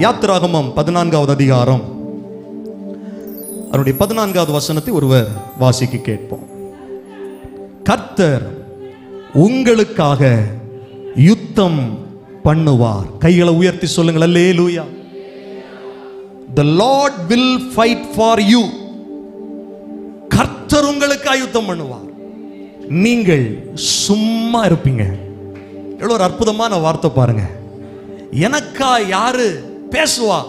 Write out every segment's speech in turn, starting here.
யாத்திராகமம் 14வது அதிகாரம் அவருடைய 14வது வசனத்தை ஒருவர் வாசிக்க கேட்போம். கர்த்தர் உங்களுக்காக யுத்தம் பண்ணுவார். கைகளை உயர்த்தி சொல்லுங்கள், அல்லேலூயா. The Lord will fight for you. கர்த்தர் உங்களுக்காக யுத்தம் பண்ணுவார், நீங்கள் சும்மா இருப்பீங்க. எவ்வளவு ஒரு அற்புதமான வார்த்தை பாருங்க. எனக்கா யாரு பேசுவா,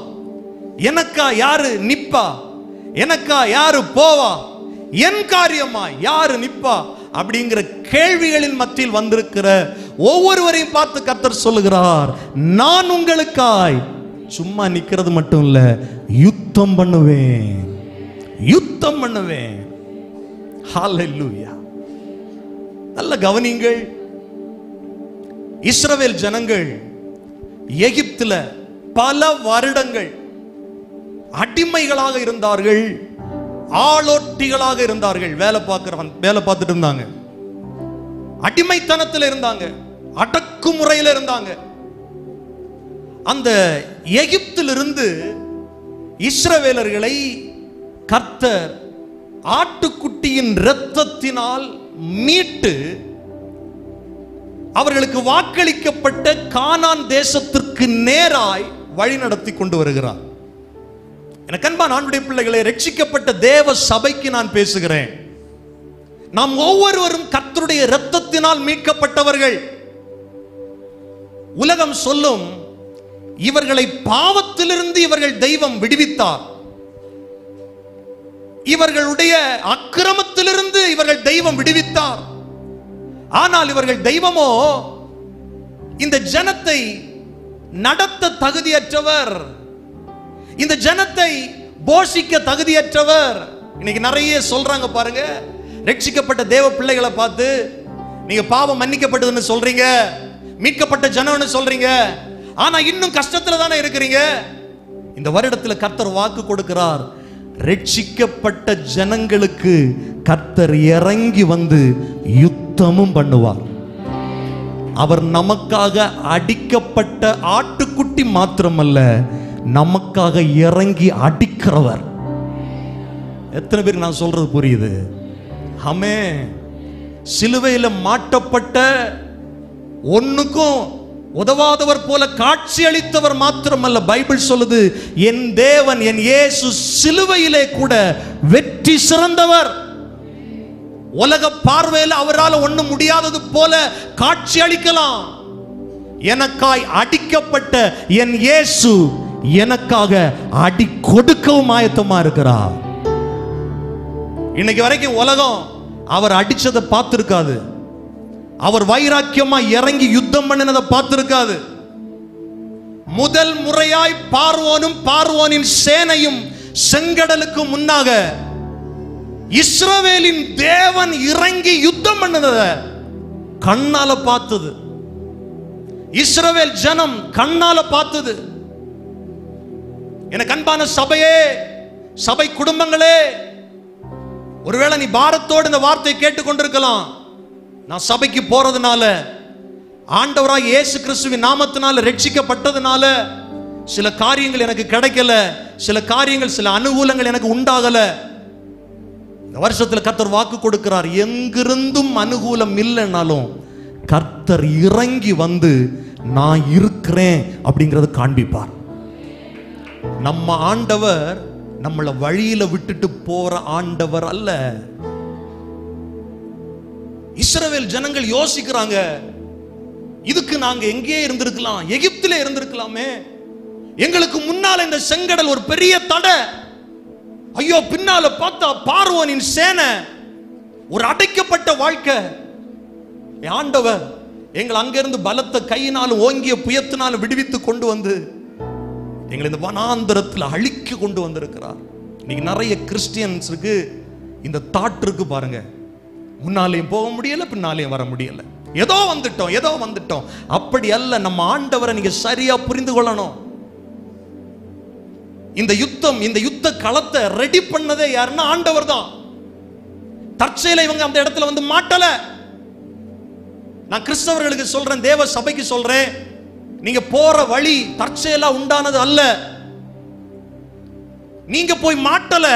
எனக்கா யாரு நிப்பா, எனக்கா யாரு போவா, என் காரியமா யாரு நிப்பா அப்படிங்கிற கேள்விகளின் மத்தியில் வந்திருக்கிற ஒவ்வொருவரையும் பார்த்து கர்த்தர் சொல்லுகிறார், நான் உங்களுக்காய் சும்மா நிக்கிறது மட்டும் இல்ல, யுத்தம் பண்ணுவேன், யுத்தம் பண்ணுவேன். ஹல்லேலூயா. நல்ல கவனிங்கள். இஸ்ரவேல் ஜனங்கள் எகிப்துல பல வருடங்கள் அடிமைகளாக இருந்தார்கள், ஆளோட்டிகளாக இருந்தார்கள். வேலை பார்த்துட்டு இருந்தாங்க, அடிமைத்தனத்தில் இருந்தாங்க, அடக்குமுறையில் இருந்தாங்க. அந்த எகிப்திலிருந்து இஸ்ரவேலர்களை கர்த்தர் ஆட்டுக்குட்டியின் இரத்தத்தினால் மீட்டு அவர்களுக்கு வாக்களிக்கப்பட்ட கானான் தேசத்திற்கு நேராய் வழி நடத்தி கொண்டு வருகிறார். எனக்கு அன்பான ஆண்டவருடைய பிள்ளைகளே, ரட்சிக்கப்பட்ட தேவ சபைக்கு நான் பேசுகிறேன். நாம் ஒவ்வொருவரும் கர்த்தருடைய இரத்தத்தினால் மீட்கப்பட்டவர்கள். உலகம் சொல்லும், இவர்களை பாவத்திலிருந்து இவர்கள் தெய்வம் விடுவித்தார், இவர்களுடைய அக்கிரமத்திலிருந்து இவர்கள் தெய்வம் விடுவித்தார். ஆனால் இவர்கள் தெய்வமோ இந்த ஜனத்தை நடத்த தகுதியற்றவர், இந்த ஜனத்தை போஷிக்க தகுதியற்றவர். இன்னைக்கு நிறைய சொல்றாங்க பாருங்க, ரட்சிக்கப்பட்ட தேவ பிள்ளைகளை பார்த்து நீங்க பாவம் மன்னிக்கப்பட்டதுன்னு சொல்றீங்க, மீட்கப்பட்ட ஜனம்னு சொல்றீங்க, ஆனா இன்னும் கஷ்டத்துல தானே இருக்கிறீங்க. இந்த வருடத்துல கர்த்தர் வாக்கு கொடுக்கிறார், ரட்சிக்கப்பட்ட ஜனங்களுக்கு கர்த்தர் இறங்கி வந்து யுத்தமும் பண்ணுவார். அவர் நமக்காக அடிக்கப்பட்ட ஆட்டுக்குட்டி மாத்திரமல்ல, நமக்காக இறங்கி அடிக்கிறவர். எத்தனை பேருக்கு நான் சொல்றது புரியுது? ஆமென். சிலுவையில் மாட்டப்பட்ட ஒண்ணுக்கும் உதவாதவர் போல காட்சி அளித்தவர் மாத்திரமல்ல, பைபிள் சொல்லுது, என் தேவன் என் இயேசு சிலுவையிலே கூட வெற்றி சிறந்தவர். உலக பார்வையில் அவரால் ஒண்ணும் முடியாதது போல காட்சி அளிக்கலாம். எனக்காய் அடிக்கப்பட்ட என் இயேசு எனக்காக அடி கொடுக்கவும் ஆயத்தமா இருக்கிறார். இன்னைக்கு வரைக்கும் உலகம் அவர் அடிச்சதை பார்த்திருக்காது, அவர் வைராக்கியமா இறங்கி யுத்தம் பண்ணினதை பார்த்திருக்காது. முதல் முறையாய் பார்வோனும் பார்வோனின் சேனையும் செங்கடலுக்கு முன்னாக இஸ்ரவேலின் தேவன் இறங்கி யுத்தம் பண்ணத கண்ணால பார்த்தது. இஸ்ரவேல் ஜனம் கண்ணால பார்த்தது. எனக்கு அன்பான சபையே, சபை குடும்பங்களே, ஒருவேளை நீ பாரத்தோடு இந்த வார்த்தையை கேட்டுக்கொண்டிருக்கலாம். நான் சபைக்கு போறதுனால, ஆண்டவராய் இயேசு கிறிஸ்துவின் நாமத்தினால ரட்சிக்கப்பட்டதுனால சில காரியங்கள் எனக்கு கிடைக்கல, சில காரியங்கள், சில அனுகூலங்கள் எனக்கு உண்டாகல. இந்த வருஷத்துல கர்த்தர் வாக்கு கொடுக்கிறார், எங்கிருந்தும் அனுகூலம் இல்லைன்னாலும் கர்த்தர் இறங்கி வந்து நான் இருக்கிறேன் அப்படிங்கறத காண்பிப்பார். நம்ம ஆண்டவர் நம்மளை வழியில விட்டுட்டு போற ஆண்டவர் அல்ல. இஸ்ரவேல் ஜனங்கள் யோசிக்கிறாங்க, இதுக்கு நாங்க எங்கே இருந்திருக்கலாம், எகிப்திலே இருந்திருக்கலாமே, எங்களுக்கு முன்னால இந்த செங்கடல் ஒரு பெரிய தடை, ஐயோ பின்னால பார்த்தா பார்வோனின் சேனை, ஒரு அடைக்கப்பட்ட வாழ்க்கை. ஆண்டவர் எங்களை அங்கிருந்து பலத்த கையினாலும் ஓங்கிய புயத்தினாலும் விடுவித்து கொண்டு வந்து எங்களை இந்த வனாந்தரத்தில் அழிக்க கொண்டு வந்திருக்கிறார். இன்னைக்கு நிறைய கிறிஸ்டியன்ஸுக்கு இந்த தாட் இருக்கு பாருங்க, முன்னாலேயும் போக முடியல, பின்னாலேயும் வர முடியல, ஏதோ வந்துட்டோம் ஏதோ வந்துட்டோம். அப்படி அல்ல, நம்ம ஆண்டவரை நீங்க சரியா புரிந்து கொள்ளணும். இந்த யுத்தம், இந்த யுத்த களத்தை ரெடி பண்ணதே யாருன்னா ஆண்டவர் தான். தற்செயல இவங்க அந்த இடத்துல வந்து மாட்டல. நான் கிறிஸ்தவர்களுக்கு சொல்றேன், தேவ சபைக்கு சொல்றேன், நீங்க போற வழி தற்செயலா உண்டானது அல்ல. நீங்க போய் மாட்டல,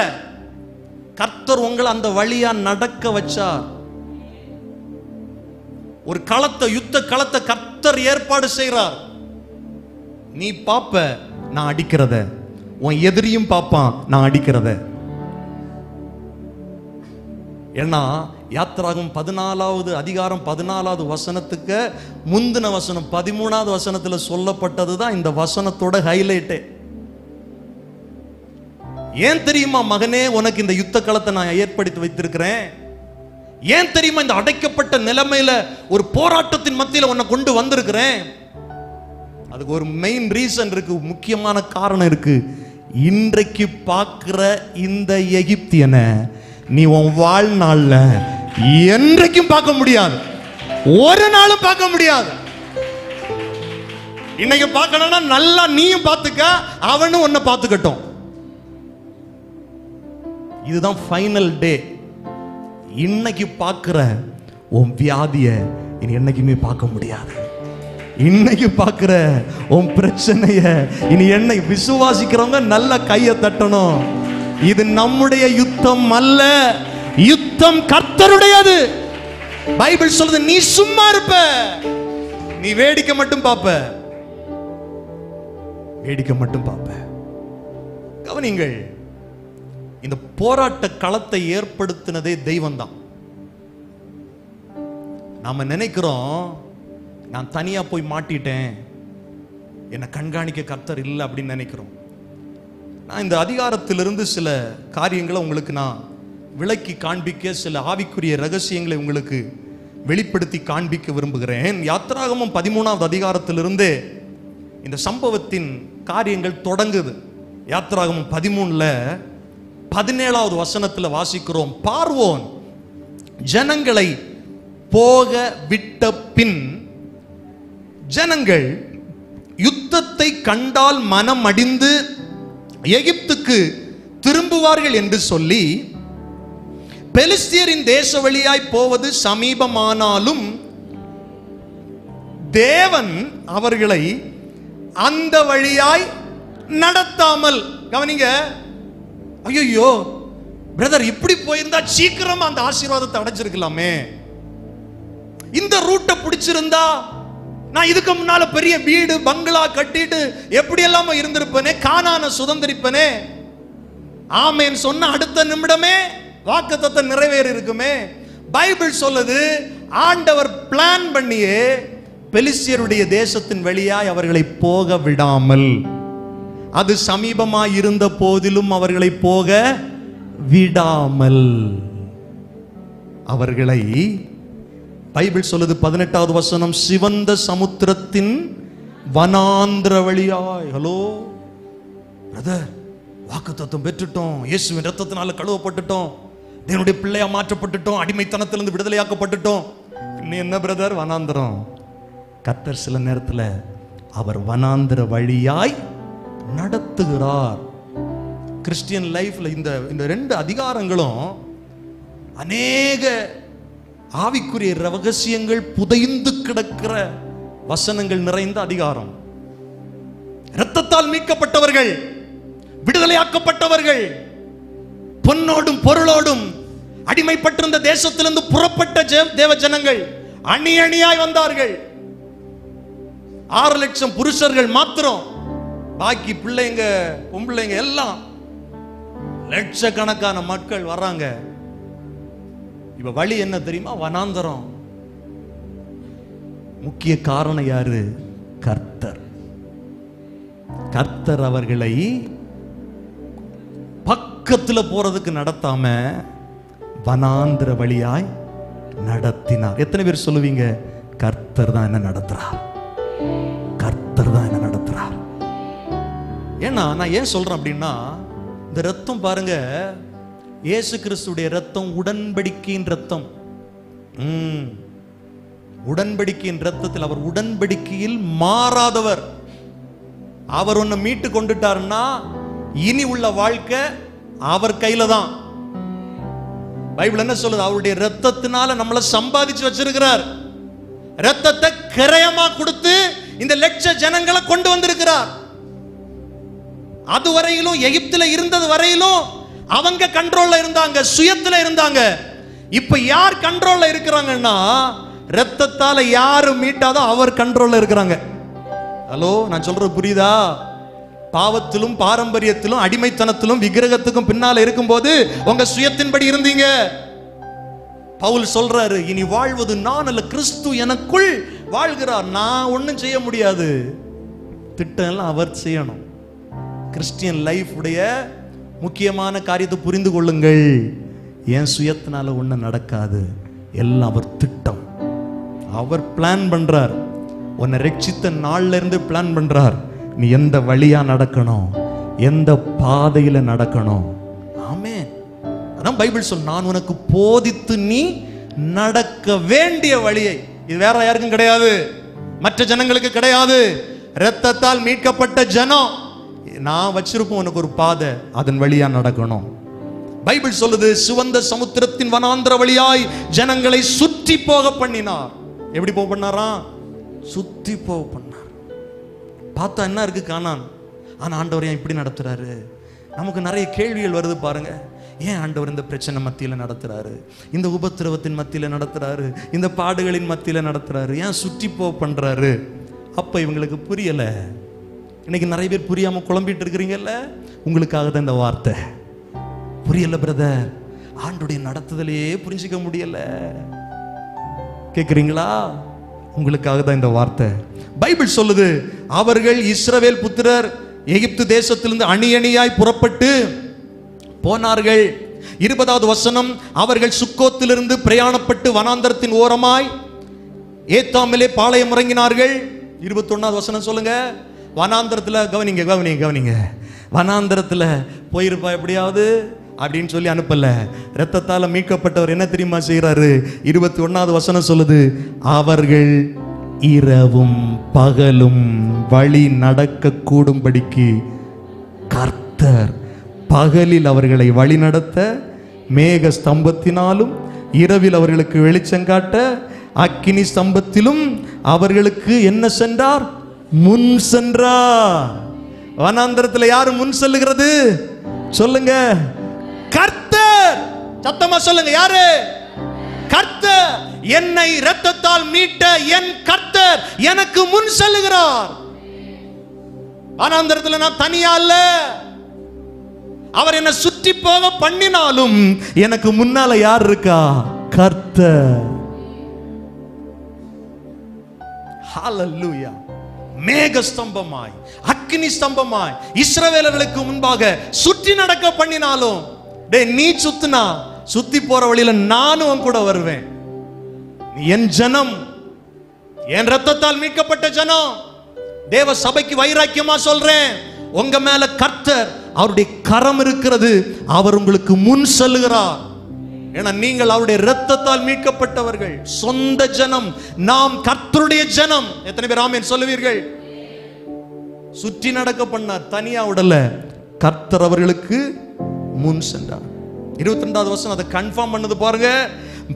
கர்த்தர் உங்களை அந்த வழியா நடக்க வச்சார். ஒரு களத்தை, யுத்த களத்தை கர்த்தர் ஏற்பாடு செய்கிறார். நீ பாப்ப நான் அடிக்கிறத, உன் எதிரியும் பாப்பான் நான் அடிக்கிறத. ஏன்னா யாத்திராகமம் 14வது அதிகாரம் 14வது வசனத்துக்கு முந்தின வசனம் 13வது வசனத்துல சொல்லப்பட்டதுதான் இந்த வசனத்தோட ஹைலைட்டே. ஏன் தெரியுமா மகனே, உனக்கு இந்த யுத்த களத்தை நான் ஏற்படுத்தி வைத்திருக்கிறேன். ஏன் தெரியுமா இந்த அடைக்கப்பட்ட நிலைமையில ஒரு போராட்டத்தின் மத்தியில உன்னை கொண்டு வந்திருக்கிறேன். அதுக்கு ஒரு மெயின் ரீசன் இருக்கு, முக்கியமான காரணம் இருக்கு. இன்றைக்கு பார்க்கிற இந்த எகிப்தியனை நீ உன் வாழ்நாள்ல என்றைக்கும் பார்க்க முடியாது, ஒரு நாளும் பார்க்க முடியாது. இன்னைக்கு பார்க்கணும்னா நல்லா நீயும் பார்த்துக்க, அவனும் உன்னை பார்த்துக்கட்டும். இதுதான் ஃபைனல் டே. இன்னைக்கு பார்க்கிற உன் வியாதிய இனி என்னைக்குமே பார்க்க முடியாது. இன்னைக்கு பார்க்கிற உன் பிரச்சனைய இனி என்னை விசுவாசிக்கிறவங்க நல்ல கையை தட்டணும். இது நம்முடைய யுத்தம் அல்ல, யுத்தம் கர்த்தருடையது. பைபிள் சொல்லுது, நீ சும்மா இருப்ப, நீ வேடிக்கை மட்டும் பார்ப்ப, வேடிக்கை மட்டும் பார்ப்ப. கவனிங்கள், இந்த போராட்ட களத்தை ஏற்படுத்தினதே தெய்வம் தான். நாம நினைக்கிறோம் நான் தனியா போய் மாட்டிட்டேன், என்னை கண்காணிக்க கர்த்தர் இல்லை அப்படின்னு நினைக்கிறோம். நான் இந்த அதிகாரத்திலிருந்து சில காரியங்களை உங்களுக்கு நான் விளக்கி காண்பிக்க, சில ஆவிக்குரிய ரகசியங்களை உங்களுக்கு வெளிப்படுத்தி காண்பிக்க விரும்புகிறேன். யாத்திராகமம் 13வது அதிகாரத்திலிருந்து இந்த சம்பவத்தின் காரியங்கள் தொடங்குது. யாத்திராகமம் 13ல 17வது வசனத்துல வாசிக்கிறோம், பார்வோன் ஜனங்களை போக விட்ட பின் ஜனங்கள் யுத்தத்தை கண்டால் மனம் அடிந்து எகிப்துக்கு திரும்புவார்கள் என்று சொல்லி பெலிஸ்தியரின் தேச வழியாய் போவது சமீபமானாலும் தேவன் அவர்களை அந்த வழியாய் நடத்தாமல். கவனிங்க, ஐயோ பிரதர், இப்படி போயிருந்தா சீக்கிரமா அந்த ஆசீர்வாதத்தை அடைஞ்சிருக்கலாமே, இந்த ரூட்டை பிடிச்சிருந்தா நான் இதுக்கு முன்னால பெரிய வீடு பங்களா கட்டிட்டு எப்படி எல்லாம் இருந்திருப்பேனே, கானானை சுதந்திரிப்பனே. ஆமேன் சொன்ன அடுத்த நிமிடமே வாக்குத்தத்தம் நிறைவேறி இருக்குமே. பைபிள் சொல்லுது, ஆண்டவர் பிளான் பண்ணியே பெலிஸ்தியருடைய தேசத்தின் வழியாய் அவர்களை போக விடாமல், அது சமீபமாய் இருந்த போதிலும் அவர்களை போக விடாமல் அவர்களை, பைபிள் சொல்லுது 18வது வசனம், சிவந்த சமுத்திரத்தின் வனாந்திர வழியாய். ஹலோ பிரதர், வாக்குத்தத்தம் பெற்றுட்டோம், இயேசுவின் ரத்தத்தினால கழுவப்பட்டுட்டோம், தேவனுடைய பிள்ளையா மாற்றப்பட்டுட்டோம், அடிமைத்தனத்திலிருந்து விடுதலையாக்கப்பட்டுட்டோம். இன்னும் என்ன பிரதர் வனாந்திரம்? கர்த்தர் சில நேரத்தில் அவர் வனாந்திர வழியாய் நடத்துகிறார். கிறிஸ்டியன் லைஃப்ல இந்த 2 அதிகாரங்களும் அநேக ஆவிக்குரிய ரகசியங்கள் புதைந்து கிடக்கிற வசனங்கள் நிறைந்த அதிகாரம். இரத்தத்தால் மீட்கப்பட்டவர்கள், விடுதலையாக்கப்பட்டவர்கள், பொன்னோடும் பொருளோடும் அடிமைப்பட்டிருந்த தேசத்திலிருந்து புறப்பட்ட தேவ ஜனங்கள் அணி அணியாய் வந்தார்கள். 6 லட்சம் புருஷர்கள் மாத்திரம், பாக்கி பிள்ளைங்க பொம்பிள்ளைங்க எல்லாம் லட்சக்கணக்கான மக்கள் வர்றாங்க. இப்ப வழி என்ன தெரியுமா? வனாந்தரம். முக்கிய காரணம் யாரு? கர்த்தர். கர்த்தர் அவர்களை பக்கத்துல போறதுக்கு நடத்தாம வனாந்திர வழியாய் நடத்தினார். எத்தனை பேர் சொல்லுவீங்க, கர்த்தர் தான் என்ன நடத்துறார், கர்த்தர் தான் என்ன நடத்துறார்? ஏன்னா நான் ஏன் சொல்றேன் அப்படின்னா, இந்த ரத்தம் பாருங்க, இயேசு கிறிஸ்துடைய ரத்தம் உடன்படிக்கையின் ரத்தம். உடன்படிக்கையின் ரத்தத்தில் அவர் உடன்படிக்கையில் மாறாதவர். அவர் ஒன்ன மீட்டு கொண்டுட்டாருன்னா இனி உள்ள வாழ்க்கை அவர் கையில தான். பைபிள் என்ன சொல்லுது? அவருடைய ரத்தத்தினால நம்மளை சம்பாதிச்சு வச்சிருக்கிறார். ரத்தத்தை கிரயமா கொடுத்து இந்த லட்ச ஜனங்களை கொண்டு வந்திருக்கிறார். அதுவரையிலும் எகிப்தில இருந்தது வரையிலும் அவங்க கண்ட்ரோல்ல இருந்தாங்க, சுயத்துல இருந்தாங்க. இப்ப யார் கண்ட்ரோல்ல இருக்கிறாங்கன்னா, ரத்தத்தால யாரும் மீட்டாதோ அவர் கண்ட்ரோல்ல இருக்கிறாங்க. ஹலோ, நான் சொல்றது புரியுதா? பாவத்திலும் பாரம்பரியத்திலும் அடிமைத்தனத்திலும் விக்கிரகத்துக்கும் பின்னால இருக்கும்போது உங்க சுயத்தின்படி இருந்தீங்க. பவுல் சொல்றாரு, இனி வாழ்வது நான் அல்ல, கிறிஸ்து எனக்குள் வாழ்கிறார். நான் ஒன்னும் செய்ய முடியாது, திட்டம் எல்லாம் அவர் செய்யணும். கிறிஸ்டியன் லைஃப் உடைய முக்கியமான காரியத்தை புரிந்து கொள்ளுங்கள். என் சுயத்தினால ஒன்றும் நடக்காது, எல்லாம் அவர் திட்டம். அவர் பிளான் பண்றார். உன்னை ரட்சித்த நாள்ல இருந்து பிளான் பண்றார். நீ எந்த வழியா நடக்கணும், எந்த பாதையில நடக்கணும். ஆமென். அதான் பைபிள் சொல், நான் உனக்கு போதித்து நீ நடக்க வேண்டிய வழியை. இது வேற யாருக்கும் கிடையாது, மற்ற ஜனங்களுக்கு கிடையாது. இரத்தத்தால் மீட்கப்பட்ட ஜனம், நான் வச்சிருப்போம் உனக்கு ஒரு பாதை, அதன் வழியா நடக்கணும். பைபிள் சொல்லுது, சிவந்த சமுத்திரத்தின் வனாந்திர வழியாய் ஜனங்களை சுற்றி போக பண்ணினார். எப்படி போக பண்ணாரா? சுற்றி போக பண்ணார். பார்த்தா என்ன இருக்கு கானான், ஆனா ஆண்டவர் ஏன் இப்படி நடத்துறாரு? நமக்கு நிறைய கேள்விகள் வருது பாருங்க. ஏன் ஆண்டவர் இந்த பிரச்சனை மத்தியில நடத்துறாரு, இந்த உபத்திரவத்தின் மத்தியில நடத்துறாரு, இந்த பாடுகளின் மத்தியில நடத்துறாரு, ஏன் சுற்றி போக பண்றாரு? அப்ப இவங்களுக்கு புரியல. இன்னைக்கு நிறைய பேர் புரியாம குழம்பிட்டு இருக்கிறீங்கல்ல, உங்களுக்காக தான் இந்த வார்த்தை. புரியல பிரதர், ஆண்டுடைய நடத்துதலையே புரிஞ்சிக்க முடியல கேக்குறீங்களா? உங்களுக்காக தான் இந்த வார்த்தை. பைபிள் சொல்லுது, அவர்கள் இஸ்ரவேல் புத்திரர் எகிப்து தேசத்திலிருந்து அணி அணியாய் புறப்பட்டு போனார்கள். 20வது வசனம், அவர்கள் சுக்கோத்திலிருந்து பிரயாணப்பட்டு வனாந்தரத்தின் ஓரமாய் ஏத்தாமிலே பாளையம் இறங்கினார்கள். 21வது வசனம் சொல்லுங்க. வனாந்தரத்துல கவனிங்க கவனிங்க கவனிங்க, வனாந்தரத்துல போயிருப்பா எப்படியாவது அப்படின்னு சொல்லி அனுப்பல. இரத்தத்தால மீட்கப்பட்டவர் என்ன தெரியுமா செய்யறாரு? 21வது வசனம் சொல்லுது, அவர்கள் இரவும் பகலும் வழி நடக்க கூடும்படிக்கு கர்த்தர் பகலில் அவர்களை வழி நடத்த மேக ஸ்தம்பத்தினாலும் இரவில் அவர்களுக்கு வெளிச்சம் காட்ட அக்கினி ஸ்தம்பத்திலும் அவர்களுக்கு என்ன சென்றார்? முன் சென்றார். வனாந்தரத்தில் யாரு முன் செல்லுகிறது? சொல்லுங்க, கர்த்தர். சத்தமா சொல்லுங்க, யாரு? கர்த்தர். என்னை இரத்தத்தால் மீட்ட என் கர்த்தர் எனக்கு முன் செல்லுகிறார். வனாந்தரத்தில் நான் தனியா இல்ல, அவர் என்னை சுற்றி போக பண்ணினாலும் எனக்கு முன்னால யார் இருக்கா? கர்த்தர். ஹல்லேலூயா. மேக ஸ்தம்பமாய் அக்கினி ஸ்தம்பமாய் இஸ்ரவேலர்களுக்கு முன்பாக சுற்றி நடக்க பண்ணினாலும், நீ சுத்தினா சுத்தி போற வழியில நானும் உன் கூட வருவேன். என் ஜனம், என் இரத்தத்தால் மீட்கப்பட்ட ஜனம். தேவ சபைக்கு வைராக்கியமா சொல்றேன், உங்க மேல கர்த்தர் அவருடைய கரம் இருக்கிறது. அவர் உங்களுக்கு முன் செல்லுகிறார். ஏன்னா நீங்கள் அவருடைய இரத்தத்தால் மீட்கப்பட்டவர்கள், சொந்த ஜனம். நாம் கர்த்தருடைய ஜனம். எத்தனை பேர் ஆமென் சொல்லுவீர்கள்? சுற்றி நடக்க பண்ணார், தனியா விடல. கர்த்தர் அவர்களுக்கு முன் சென்றார். 22வது வசனம் அதை கன்ஃபார்ம் பண்ணது பாருங்க.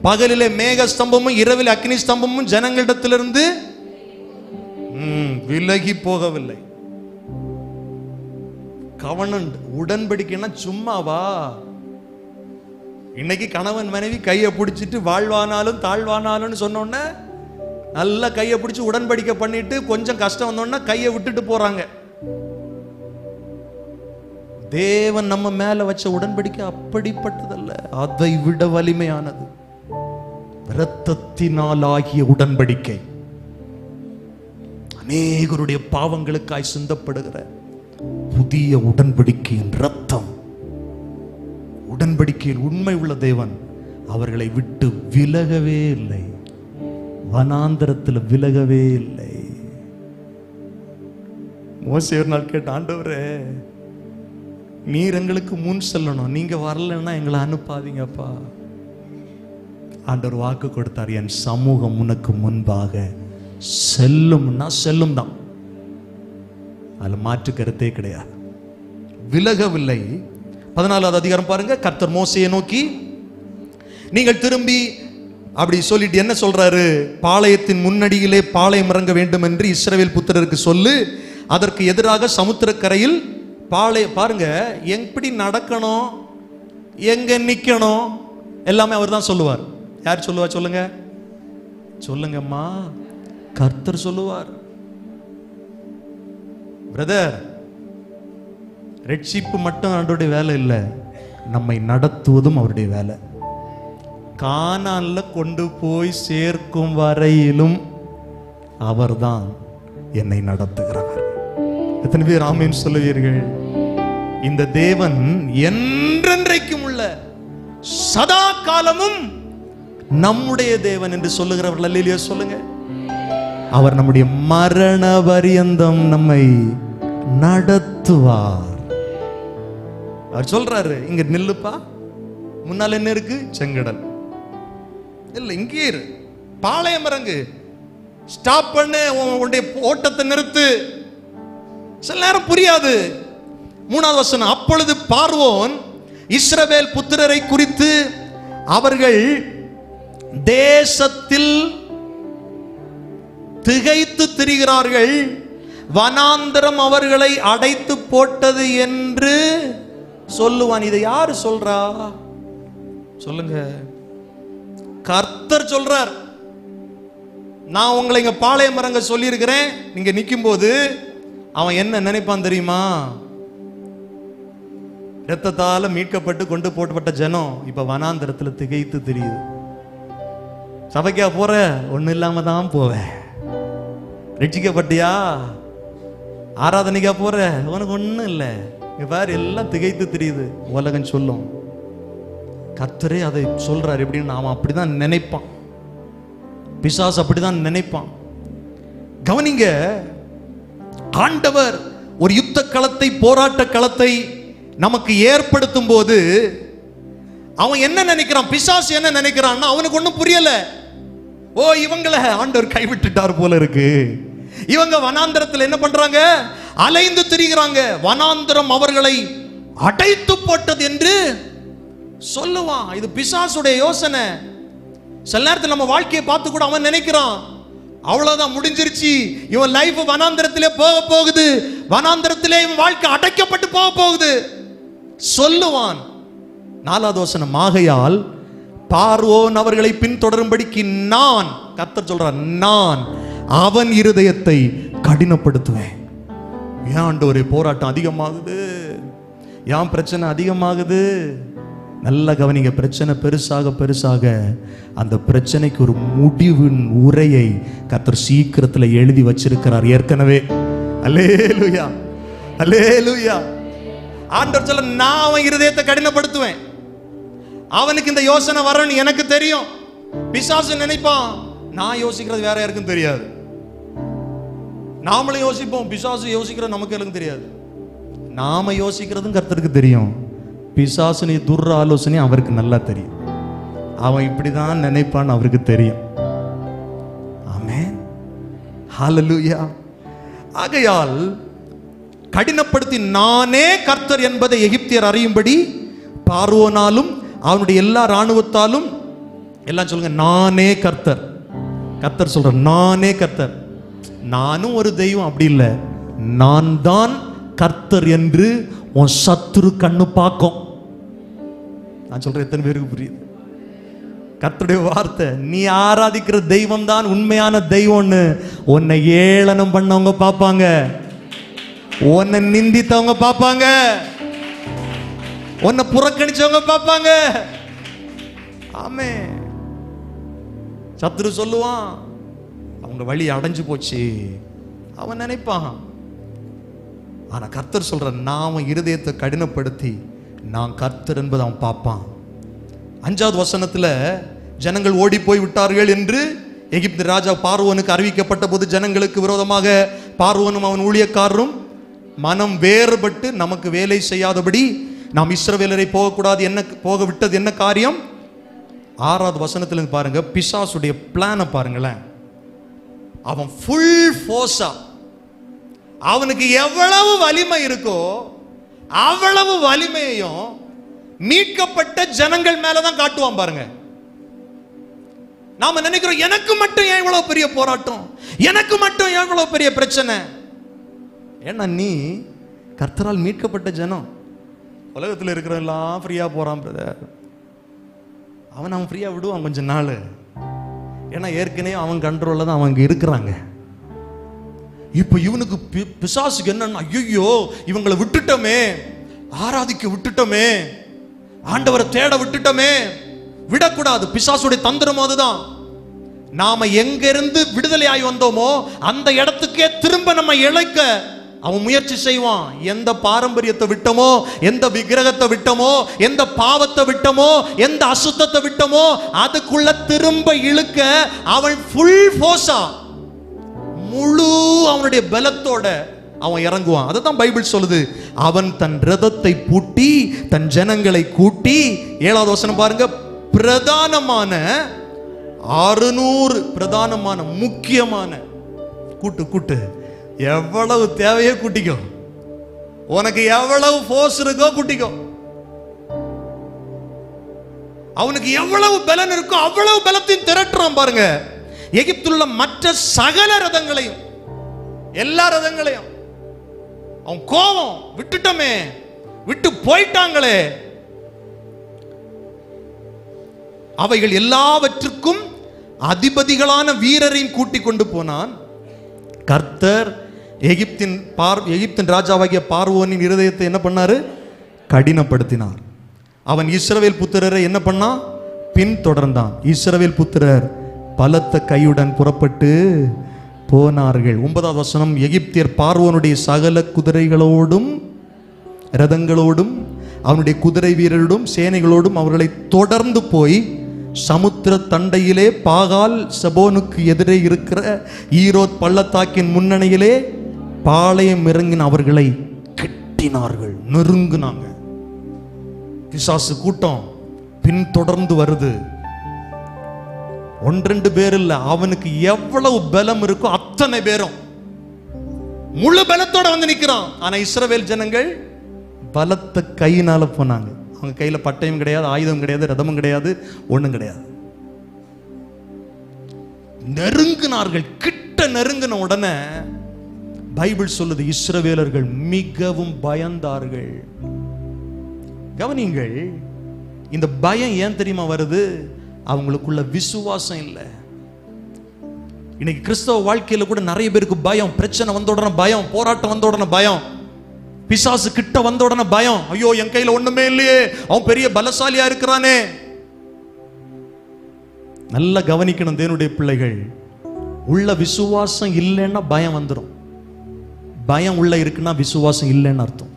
பகலிலே மேக ஸ்தம்பமும் இரவில் அக்னி ஸ்தம்பமும் ஜனங்களிடத்திலிருந்து விலகி போகவில்லை. கவனன்ட், உடன்படிக்கைன்னா சும்மாவா? இன்னைக்கு கணவன் மனைவி கையை பிடிச்சிட்டு வாழ்வானாலும் தாழ்வானாலும் சொன்னோன்னே நல்லா கையை பிடிச்சி உடன்படிக்கை பண்ணிட்டு கொஞ்சம் கஷ்டம் வந்தோன்னா கையை விட்டுட்டு போறாங்க. தேவன் நம்ம மேல வச்ச உடன்படிக்கை அப்படிப்பட்டதல்ல, அதை விட வலிமையானது. இரத்தத்தினால் ஆகிய உடன்படிக்கை, அநேகருடைய பாவங்களுக்காய் சிந்தப்படுகிற புதிய உடன்படிக்கையின் இரத்தம். உடன்படிக்கையில் உண்மை உள்ள தேவன் அவர்களை விட்டு விலகவே இல்லை, வனாந்தரத்தில் விலகவே இல்லை. மோசே ஒரு நாள் கேட்ட, ஆண்டவரே நீர் எங்களுக்கு முன் செல்லணும், நீங்க வரலன்னா எங்களை அனுப்பாதீங்கப்பா. ஆண்டவர் வாக்கு கொடுத்தார், என் சமூகம் உனக்கு முன்பாக செல்லும்னா செல்லும் தான், அதுல மாற்று கருத்தே கிடையாது. விலகவில்லை. 14வது அதிகாரம் பாருங்க. கர்த்தர் மோசேயை நோக்கி, நீங்கள் திரும்பி அப்படி சொல்லிட்டு என்ன சொல்றாரு? பாளையத்தின் முன்னடியிலே பாளையம் இறங்க வேண்டும் என்று இஸ்ரவேல் புத்திரருக்கு சொல்லு, அதற்கு எதிராக சமுத்திரக்கரையில் பாருங்க, எப்படி நடக்கணும், எங்க நிக்கணும், எல்லாமே அவர் தான் சொல்லுவார். யார் சொல்லுவா? சொல்லுங்க, சொல்லுங்கம்மா. கர்த்தர் சொல்லுவார். பிரதர், ரட்சிப்பு மட்டும் அவருடைய வேலை இல்லை, நம்மை நடத்துவதும் அவருடைய வேலை. கானான்ல கொண்டு போய் சேர்க்கும் வரையிலும் அவர்தான் என்னை நடத்துகிறவர். எத்தனை பேர் ஆமென் சொல்லுவீர்கள்? இந்த தேவன் என்றென்றைக்கும் உள்ள சதா காலமும் நம்முடைய தேவன் என்று சொல்லுகிறவர்கள் அல்லேலூயா சொல்லுங்க. அவர் நம்முடைய மரண பரியந்தம் நம்மை நடத்துவார். அவர் சொல்றாரு, இங்க நில்லுப்பா, முன்னால் என்ன இருக்கு? செங்கடல். இல்ல, இங்கே இரு, பாளையம் இறங்கு, ஸ்டாப் பண்ணு, உன்னுடைய ஓட்டத்தை நிறுத்து. சில நேரம் புரியாது. 3வது வசனம், அப்பொழுது பார்வோன் இஸ்ரவேல் புத்திரரை குறித்து அவர்கள் தேசத்தில் திகைத்து திரிகிறார்கள், வனாந்தரம் அவர்களை அடைத்து போட்டது என்று சொல்லுவான். இதை யாரு சொல்றா? சொல்லுங்க, கர்த்தர் சொல்றார். நான் உங்களை இங்க பாளையம் இறங்க சொல்லி இருக்கிறேன். நீங்க நிக்கும் போது அவன் என்ன நினைப்பான் தெரியுமா? இரத்தத்தால மீட்கப்பட்டு கொண்டு போட்டப்பட்ட ஜனம் இப்ப வனாந்தரத்துல திகைத்து தெரியுது. சபைக்கா போற? ஒண்ணு இல்லாம தான் போவேன். ரட்சிக்கப்பட்டியா? ஆராதனைக்கா போற? உனக்கு ஒண்ணும் இல்லை. இங்க பாரு, எல்லாம் திகைத்து தெரியுது. உலகம் சொல்லும். கர்த்தரே அதை சொல்றாரு. எப்படின்னு அவன் அப்படிதான் நினைப்பான். பிசாசு அப்படிதான் நினைப்பான். கவனிங்க, ஆண்டவர் ஒரு யுத்த களத்தை, போராட்ட களத்தை நமக்கு ஏற்படுத்தும் போது அவன் என்ன நினைக்கிறான்? பிசாசு என்ன நினைக்கிறான்னா, அவனுக்கு ஒண்ணும் புரியல. ஓ, இவங்களை ஆண்டவர் கைவிட்டுட்டார் போல இருக்கு. இவங்க வனாந்தரத்தில் என்ன பண்றாங்க? அலைந்து திரிகிறாங்க. வனாந்தரம் அவர்களை அடைத்து போட்டது என்று சொல்லுவான். இது பிசாசுடைய யோசனை. சில நேரத்தில் நம்ம வாழ்க்கையை பார்த்து கூட அவன் நினைக்கிறான், அவ்வளவுதான், முடிஞ்சிருச்சு, இவன் லைஃப் வனாந்தரத்திலே போக போகுது, வனாந்தரத்திலே இவன் வாழ்க்கை அடைக்கப்பட்டு போக போகுது சொல்லுவான். 4வது வசனம், ஆகையால் பார்வோன் அவர்களை பின்தொடரும்படிக்கு நான், கர்த்தர் சொல்றார், நான் அவன் இருதயத்தை கடினப்படுத்துவேன். ஏன் ஆண்டவரே போராட்டம் அதிகமாகுது? ஏன் பிரச்சனை அதிகமாகுது? நல்ல கவனிங்க, பிரச்சனை பெருசாக பெருசாக அந்த பிரச்சனைக்கு ஒரு முடிவின் உரையை கர்த்தர் சீக்கிரத்தில் எழுதி வச்சிருக்கிறார் ஏற்கனவே. அல்லேலூயா, அல்லேலூயா. ஆண்டவர் சொல்ல, நான் அவன் இருதயத்தை கடினப்படுத்துவேன். அவனுக்கு இந்த யோசனை வரணும் எனக்கு தெரியும். பிசாசு நினைப்பான், நான் யோசிக்கிறது வேற யாருக்கும் தெரியாது. நாமளும் யோசிப்போம், பிசாசு யோசிக்கிறது நமக்கு எனக்கு தெரியாது. நாம யோசிக்கிறதும் கர்த்தருக்கு தெரியும். பிசாசுனி துர்ற ஆலோசனை அவருக்கு நல்லா தெரியும். அவன் இப்படிதான் நினைப்பான்னு அவருக்கு தெரியும். ஆமென், ஹல்லேலூயா. ஆகையால் கடினப்படுத்தி நானே கர்த்தர் என்பதை எகிப்தியர் அறியும்படி பார்வோனாலும் அவனுடைய எல்லா இராணுவத்தாலும், எல்லாம் சொல்லுங்க, நானே கர்த்தர். கர்த்தர் சொல்ற, நானே கர்த்தர். நானும் ஒரு தெய்வம் அப்படி இல்லை, நான் தான் கர்த்தர் என்று உன் சத்துரு கண்ணு பார்க்கும். நான் சொல்றேன், எத்தனை பேருக்கு புரியுது? கர்த்தருடைய வார்த்தை, நீ ஆராதிக்கிற தெய்வம் தான் உண்மையான தெய்வம்னு உன்னை ஏளனம் பண்ணவங்க பார்ப்பாங்க, உன்னை நிந்தித்தவங்க பார்ப்பாங்க, உன்னை புறக்கணிச்சவங்க பார்ப்பாங்க. ஆமே, சத்துரு சொல்லுவான், அவங்க வழி அடைஞ்சு போச்சு அவன் நினைப்பான். ஆனா கர்த்தர் சொல்ற, நான் இருதயத்தை கடினப்படுத்தி நான் கர்த்தர் என்பதை அவன் பார்ப்பான். 5வது வசனத்துல, ஜனங்கள் ஓடி போய் விட்டார்கள் என்று எகிப்து ராஜா பார்வோனுக்கு அறிவிக்கப்பட்ட போது ஜனங்களுக்கு விரோதமாக பார்வோனும் அவன் ஊழியக்காரரும் மனம் வேறுபட்டு நமக்கு வேலை செய்யாதபடி நாம் இஸ்ரவேலரை போகக்கூடாது, என்ன போக விட்டது என்ன காரியம்? 6வது வசனத்துல பாருங்க, பிசாசுடைய பிளானை பாருங்களேன். அவன் ஃபுல் ஃபோர்ஸா, அவனுக்கு எவ்வளவு வலிமை இருக்கோ அவ்வளவு வலிமையையும் மீட்கப்பட்ட ஜனங்கள் மேலதான் காட்டுவான் பாருங்க. நாம நினைக்கிறோம் எனக்கு மட்டும் ஏன் இவ்வளவு பெரிய போராட்டம், எனக்கு மட்டும் ஏன் இவ்வளவு பெரிய பிரச்சனை. ஏன்னா நீ கர்த்தரால் மீட்கப்பட்ட ஜனம். உலகத்தில் இருக்கிறவெல்லாம் ஃப்ரீயா போறான் பிரதர். அவன் ஃப்ரீயா விடுவான் கொஞ்ச நாள். ஏன்னா ஏற்கனவே அவன் கண்ட்ரோல்ல தான் அவங்க இருக்கிறாங்க. இப்ப இவனுக்கு பிசாசுக்கு என்னன்னா, ஐயோ இவங்களை விட்டுட்டோமே, ஆராதிக்க விட்டுட்டோமே, ஆண்டவரை தேட விட்டுட்டோமே, விடக்கூடாது. பிசாசுடைய தந்திரம் அதுதான். நாம எங்க இருந்து விடுதலை ஆகி வந்தோமோ அந்த இடத்துக்கே திரும்ப நம்ம இழைக்க அவன் முயற்சி செய்வான். எந்த பாரம்பரியத்தை விட்டோமோ, எந்த விக்கிரகத்தை விட்டோமோ, எந்த பாவத்தை விட்டோமோ, எந்த அசுத்தத்தை விட்டோமோ அதுக்குள்ள திரும்ப இழுக்க அவன் ஃபுல் ஃபோர்ஸா, முழு அவனுடைய பலத்தோட அவன் இறங்குவான். அதுதான் பைபிள் சொல்லுது. அவன் தன் ரதத்தை பூட்டி தன் ஜனங்களை கூட்டி, 7வது வசனம் பாருங்க, பிரதானமான 600 பிரதானமான முக்கியமான கூட்டு எவ்வளவு தேவையோ கூட்டிக்கோ, உனக்கு எவ்வளவு ஃபோர்ஸ் இருக்கோ கூட்டிக்கோ, அவனுக்கு எவ்வளவு பலன் இருக்கோ அவ்வளவு பலத்தையும் திரட்டுறான் பாருங்க. எகிப்துள்ள மற்ற சகல ரதங்களையும், எல்லா ரதங்களையும். அவன் கோபம், விட்டுட்டோமே, விட்டு போயிட்டாங்களே. அவைகள் எல்லாவற்றுக்கும் அதிபதிகளான வீரரையும் கூட்டிக் கொண்டு போனான். கர்த்தர் எகிப்தின் ராஜாவாகிய பார்வோனின் இருதயத்தை என்ன பண்ணாரு? கடினப்படுத்தினார். அவன் இஸ்ரவேல் புத்திரரை என்ன பண்ணா? பின்தொடர்ந்தான். இஸ்ரவேல் புத்திரர் பலத்த கையுடன் புறப்பட்டு போனார்கள். 9வது வசனம், எகிப்தியர் பார்வோனுடைய சகல குதிரைகளோடும் ரதங்களோடும் அவனுடைய குதிரை வீரரோடும் சேனைகளோடும் அவர்களை தொடர்ந்து போய் சமுத்திர தண்டையிலே பாகால் சபோனுக்கு எதிரே இருக்கிற ஈரோத் பள்ளத்தாக்கின் முன்னணியிலே பாளையம் இறங்கின அவர்களை கட்டினார்கள், நெருங்கினாங்க. பிசாசு கூட்டம் பின்தொடர்ந்து வருது. 1-2 பேர் இல்ல, அவனுக்கு எவ்வளவு பலம் இருக்கோ அத்தனை பேரும் முழு பலத்தோட வந்து நிக்கிறான். ஆனா இஸ்ரவேல் ஜனங்கள் பலத்த கையினால போனாங்க. அவங்க கையில பட்டயம் கிடையாது, ஆயுதம் கிடையாது, ரதமும் கிடையாது, ஒண்ணும் கிடையாது. நெருங்கினார்கள். கிட்ட நெருங்கின உடனே பைபிள் சொல்லுது, இஸ்ரவேலர்கள் மிகவும் பயந்தார்கள். கவனிங்கள், இந்த பயம் ஏன் தெரியுமா வருது? அவங்களுக்குள்ள விசுவாசம் இல்லை. இன்னைக்கு கிறிஸ்தவ வாழ்க்கையில கூட நிறைய பேருக்கு பயம். பிரச்சனை வந்த உடனே பயம், போராட்டம் வந்த உடனே பயம், பிசாசு கிட்ட வந்த உடனே பயம். ஐயோ என் கையில ஒண்ணுமே இல்லையே, அவன் பெரிய பலசாலியா இருக்கிறானே. நல்லா கவனிக்கணும் தேவனுடைய பிள்ளைகள். உள்ள விசுவாசம் இல்லைன்னா பயம் வந்துடும். பயம் உள்ள இருக்குன்னா விசுவாசம் இல்லைன்னு அர்த்தம்.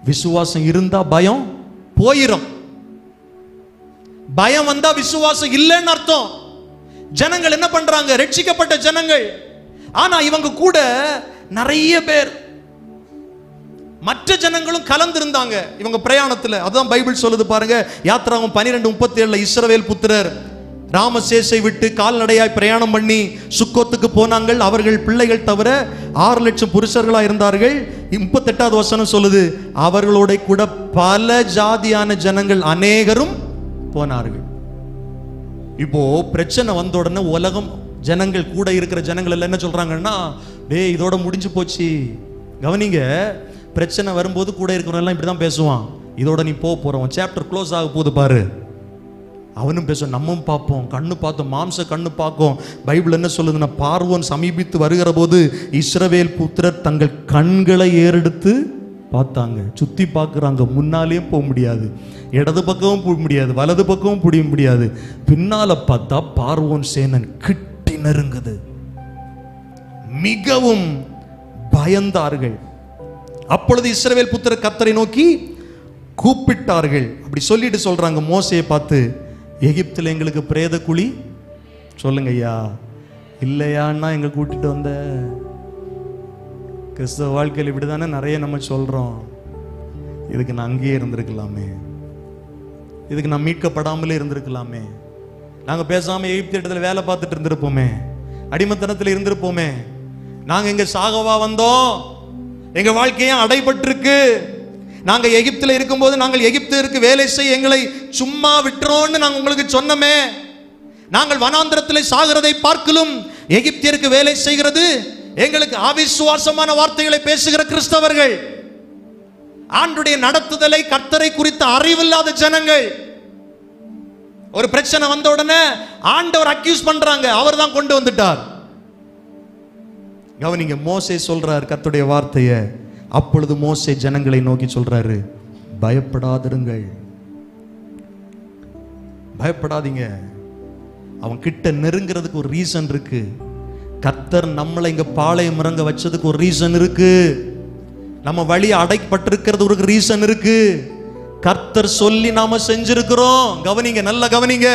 விசுவாசம் இருந்தா பயம் போயிரும். பயம் வந்தா விசுவாசம் இல்லைன்னு அர்த்தம். ஜனங்கள் என்ன பண்றாங்க? ரட்சிக்கப்பட்ட ஜனங்கள். ஆனா இவங்க கூட நிறைய பேர் மற்ற ஜனங்களும் கலந்திருந்தாங்க இவங்க பிரயாணத்துல. அதான் பைபிள் சொல்லுது பாருங்க, யாத்திராகமம் 12:37 இஸ்ரவேல் புத்திரர் ராமசேசை விட்டு கால்நடையாய் பிரயாணம் பண்ணி சுக்கோத்துக்கு போனாங்கள். அவர்கள் பிள்ளைகள் தவிர 6 லட்சம் புருஷர்களா இருந்தார்கள். 38வது வசனம் சொல்லுது, அவர்களோட கூட பல ஜாதியான ஜனங்கள் அநேகரும் போனார்கள். இப்போ பிரச்சனை வந்த உடனே உலகம் ஜனங்கள் கூட இருக்கிற ஜனங்கள் எல்லாம் என்ன சொல்றாங்கன்னா, டேய் இதோட முடிஞ்சு போச்சு. கவனிங்க, பிரச்சனை வரும்போது கூட இருக்கிறவங்க இப்படிதான் பேசுவான், இதோட நீ போறோம், சாப்டர் க்ளோஸ் ஆக போகுது பாரு. அவனும் பேசுவான், நம்மும் பார்ப்போம், கண்ணு பார்த்தோம், மாம்ச கண்ணு பார்க்கும். பைபிள் என்ன சொல்லுதுன்னா, பார்வோன் சமீபித்து வருகிற போது இஸ்ரவேல் புத்திரர் தங்கள் கண்களை ஏறெடுத்து பார்த்தாங்க. சுத்தி பார்க்குறாங்க. முன்னாலேயும் போக முடியாது, இடது பக்கமும் போக முடியாது, வலது பக்கமும் புடிய முடியாது. பின்னால பார்த்தா பார்வோன் சேனன் கிட்டி நெருங்குது. மிகவும் பயந்தார்கள். அப்பொழுது இஸ்ரவேல் புத்திரர் கர்த்தரை நோக்கி கூப்பிட்டார்கள். அப்படி சொல்லிட்டு சொல்றாங்க மோசேயை பார்த்து, எகிப்தில் எங்களுக்கு பிரேத குழி சொல்லுங்க ஐயா. இல்லையான்னா எங்க கூட்டிட்டு வந்த. கிறிஸ்தவ வாழ்க்கையில் இப்படிதானே நிறைய நம்ம சொல்றோம். இதுக்கு நான் அங்கேயே இருந்திருக்கலாமே, இதுக்கு நான் மீட்கப்படாமலே இருந்திருக்கலாமே, நாங்க பேசாம எகிப்து இடத்துல வேலை பார்த்துட்டு இருந்திருப்போமே, அடிமத்தனத்தில் இருந்திருப்போமே, நாங்க இங்க சாகவா வந்தோம், எங்க வாழ்க்கையும் அடைபட்டிருக்கு. நாங்க எகிப்தில் இருக்கும்போது நாங்கள் எகிப்திற்கு வேலை செய்ய எங்களை சும்மா விட்டுறோம்னு நாங்க உங்களுக்கு சொன்னோமே. நாங்கள் வனாந்திரத்தில் சாகிறதை பார்க்கலும் எகிப்தியருக்கு வேலை செய்கிறது எங்களுக்கு அவிசுவாசமான வார்த்தைகளை பேசுகிற கிறிஸ்தவர்கள், ஆண்டுடைய நடத்துதலை கர்த்தரை குறித்த அறிவில்லாத ஜனங்கள். ஒரு பிரச்சனை வந்த உடனே ஆண்டவர் அக்யூஸ் பண்றாங்க, அவர் தான் கொண்டு வந்துட்டார். கவனிங்க, மோசே சொல்றார் கர்த்தருடைய வார்த்தையை. அப்பொழுது மோசே ஜனங்களை நோக்கி சொல்றாரு, பயப்படாதிருங்கள், பயப்படாதீங்க. அவன் கிட்ட நெருங்கிறதுக்கு ஒரு ரீசன் இருக்கு. கர்த்தர் நம்மளை இங்க பாளையம் இறங்க வச்சதுக்கு ஒரு ரீசன் இருக்கு. நம்ம வழி அடைப்பட்டிருக்கிறது ஒரு ரீசன் இருக்கு. கர்த்தர் சொல்லி நாம செஞ்சிருக்கிறோம். கவனிங்க, நல்ல கவனிங்க.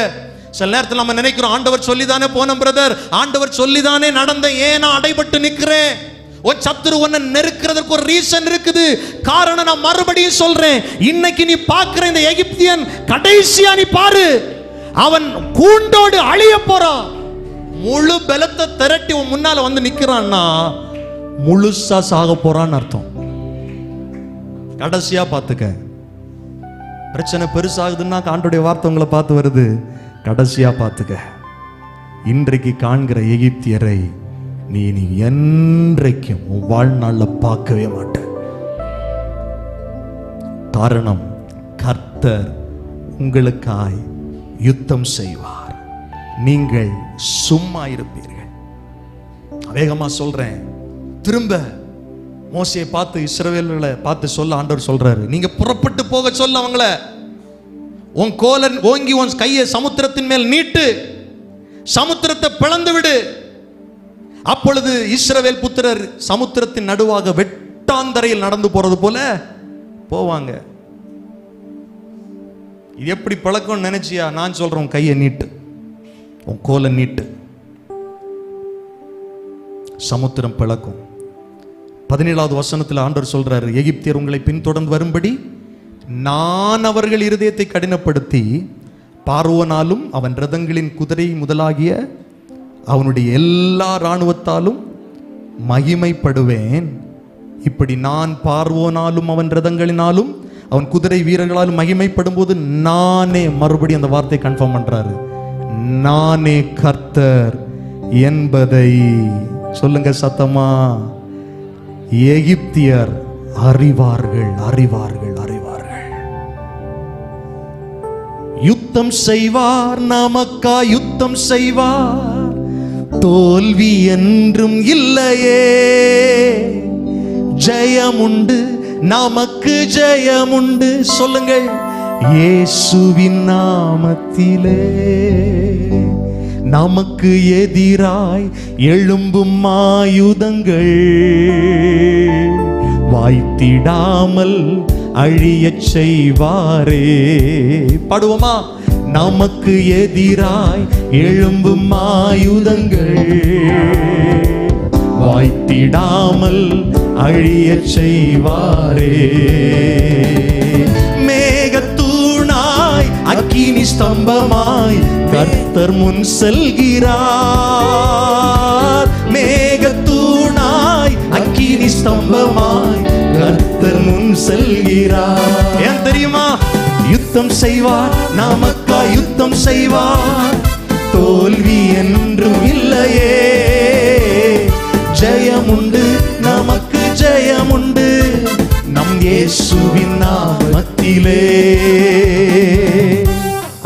சில நேரத்தில் நம்ம நினைக்கிறோம், ஆண்டவர் சொல்லிதானே போனோம் பிரதர், ஆண்டவர் சொல்லிதானே நடந்த, ஏன் நான் அடைபட்டு நிற்கிறேன்? ஒரு சத்துரு ஒன்ன நெருக்கிறதுக்கு ஒரு ரீசன் இருக்குது. காரணம் நான் மறுபடியும் சொல்றேன், இன்னைக்கு நீ பார்க்கிற இந்த எகிப்தியன் கடைசியா நீ பாரு, அவன் கூண்டோடு அழிய போறான். முழு பலத்தை திரட்டி உன் முன்னால வந்து நிக்கிறான்னா முழுசா சாக போறான்னு அர்த்தம். கடைசியா பார்த்துக்க. பிரச்சனை பெருசாகுதுன்னா ஆண்டவருடைய வார்த்தை உங்களை பார்த்து வருது, கடைசியா பார்த்துக்க. இன்றைக்கு காண்கிற எகிப்தியரை நீ என்றைக்கும் உன் வாழ்நாள்ல பார்க்கவே மாட்ட. காரணம், கர்த்தர் உங்களுக்காய் யுத்தம் செய்வார், நீங்கள் சும்மா இருப்பீர்கள். வேகமா சொல்றேன், திரும்ப மோசேயை பார்த்து இஸ்ரவேலர்களை பார்த்து சொல்ல ஆண்டவர் சொல்றாரு, நீங்க புறப்பட்டு போக சொல்ல அவங்கள, உன் கோலன் ஓங்கி உன் கையை சமுத்திரத்தின் மேல் நீட்டு, சமுத்திரத்தை பிளந்து விடு. அப்பொழுது இஸ்ரவேல் புத்திரர் சமுத்திரத்தின் நடுவாக வெட்டாந்தரையில் நடந்து போறது போல போவாங்க. இது எப்படி பழக்கம் நினைச்சியா? நான் சொல்றேன், உன் கையை நீட்டு, உன் கோலை நீட்டு, சமுத்திரம் பிளக்கும். 17வது வசனத்தில் ஆண்டவர் சொல்றாரு, எகிப்தியர் உங்களை பின்தொடர்ந்து வரும்படி நான் அவர்கள் இருதயத்தை கடினப்படுத்தி பார்வோனாலும் அவன் ரதங்களின் குதிரை முதலாகிய அவனுடைய எல்லா இராணுவத்தாலும் மகிமைப்படுவேன். இப்படி நான் பார்வோனாலும் அவன் ரதங்களினாலும் அவன் குதிரை வீரர்களாலும் மகிமைப்படும் போது நானே, மறுபடியும் அந்த வார்த்தை கன்ஃபார்ம் பண்றாரு, நானே கர்த்தர் என்பதை சொல்லுங்க சத்தமா. எகிப்தியர் அறிவார்கள், அறிவார்கள், அறிவார்கள். யுத்தம் செய்வார், நமக்கா யுத்தம் செய்வார், தோல்வி என்றும் இல்லையே. ஜெயமுண்டு, நமக்கு ஜெயமுண்டு. சொல்லுங்கள், இயேசுவின் நாமத்திலே. நமக்கு எதிராய் எழும்பும் ஆயுதங்கள் வாய்த்திடாமல் அழியச் செய்வாரே. பாடுவோமா? நமக்கு எதிராய் எழும்பும் ஆயுதங்கள் வாய்த்திடாமல் அழியச் செய்வாரே. மேகத்தூணாய் அக்கினி ஸ்தம்பமாய் கர்த்தர் முன் செல்கிறார். மேகத்தூணாய் அக்கினி ஸ்தம்பமாய் கர்த்தர் முன் செல்கிறார். ஏன் தெரியுமா? யுத்தம் செய்வார், நமக்கா யுத்தம் செய்வார், தோல்வி என்றும் இல்லையே. ஜெயமுண்டு, நமக்கு ஜெயமுண்டு, நம் இயேசுவின் நாமத்திலே.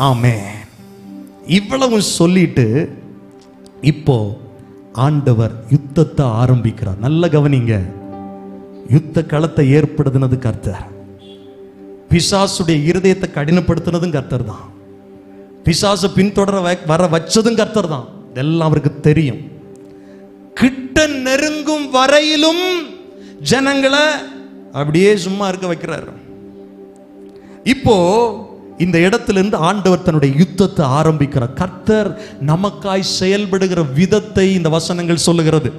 ஆமென். இவ்வளவு சொல்லிட்டு இப்போ ஆண்டவர் யுத்தத்தை ஆரம்பிக்கிறார். நல்ல கவனிங்க, யுத்த களத்தை ஏற்படுத்தினது கர்த்தர். பிசாசுடைய இருதயத்தை கடினப்படுத்தினதும் கர்த்தர் தான். பிசாசு பின்தொடர வர வச்சதும் கர்த்தர் தான். இதெல்லாம் அவருக்கு தெரியும். கிட்ட நெருங்கும் வரையிலும் ஜனங்களை அப்படியே சும்மா இருக்க வைக்கிறார். இப்போ இந்த இடத்திலிருந்து ஆண்டவர் தன்னுடைய யுத்தத்தை ஆரம்பிக்கிறார். கர்த்தர் நமக்காய் செயல்படுகிற விதத்தை இந்த வசனங்கள் சொல்லுகிறது.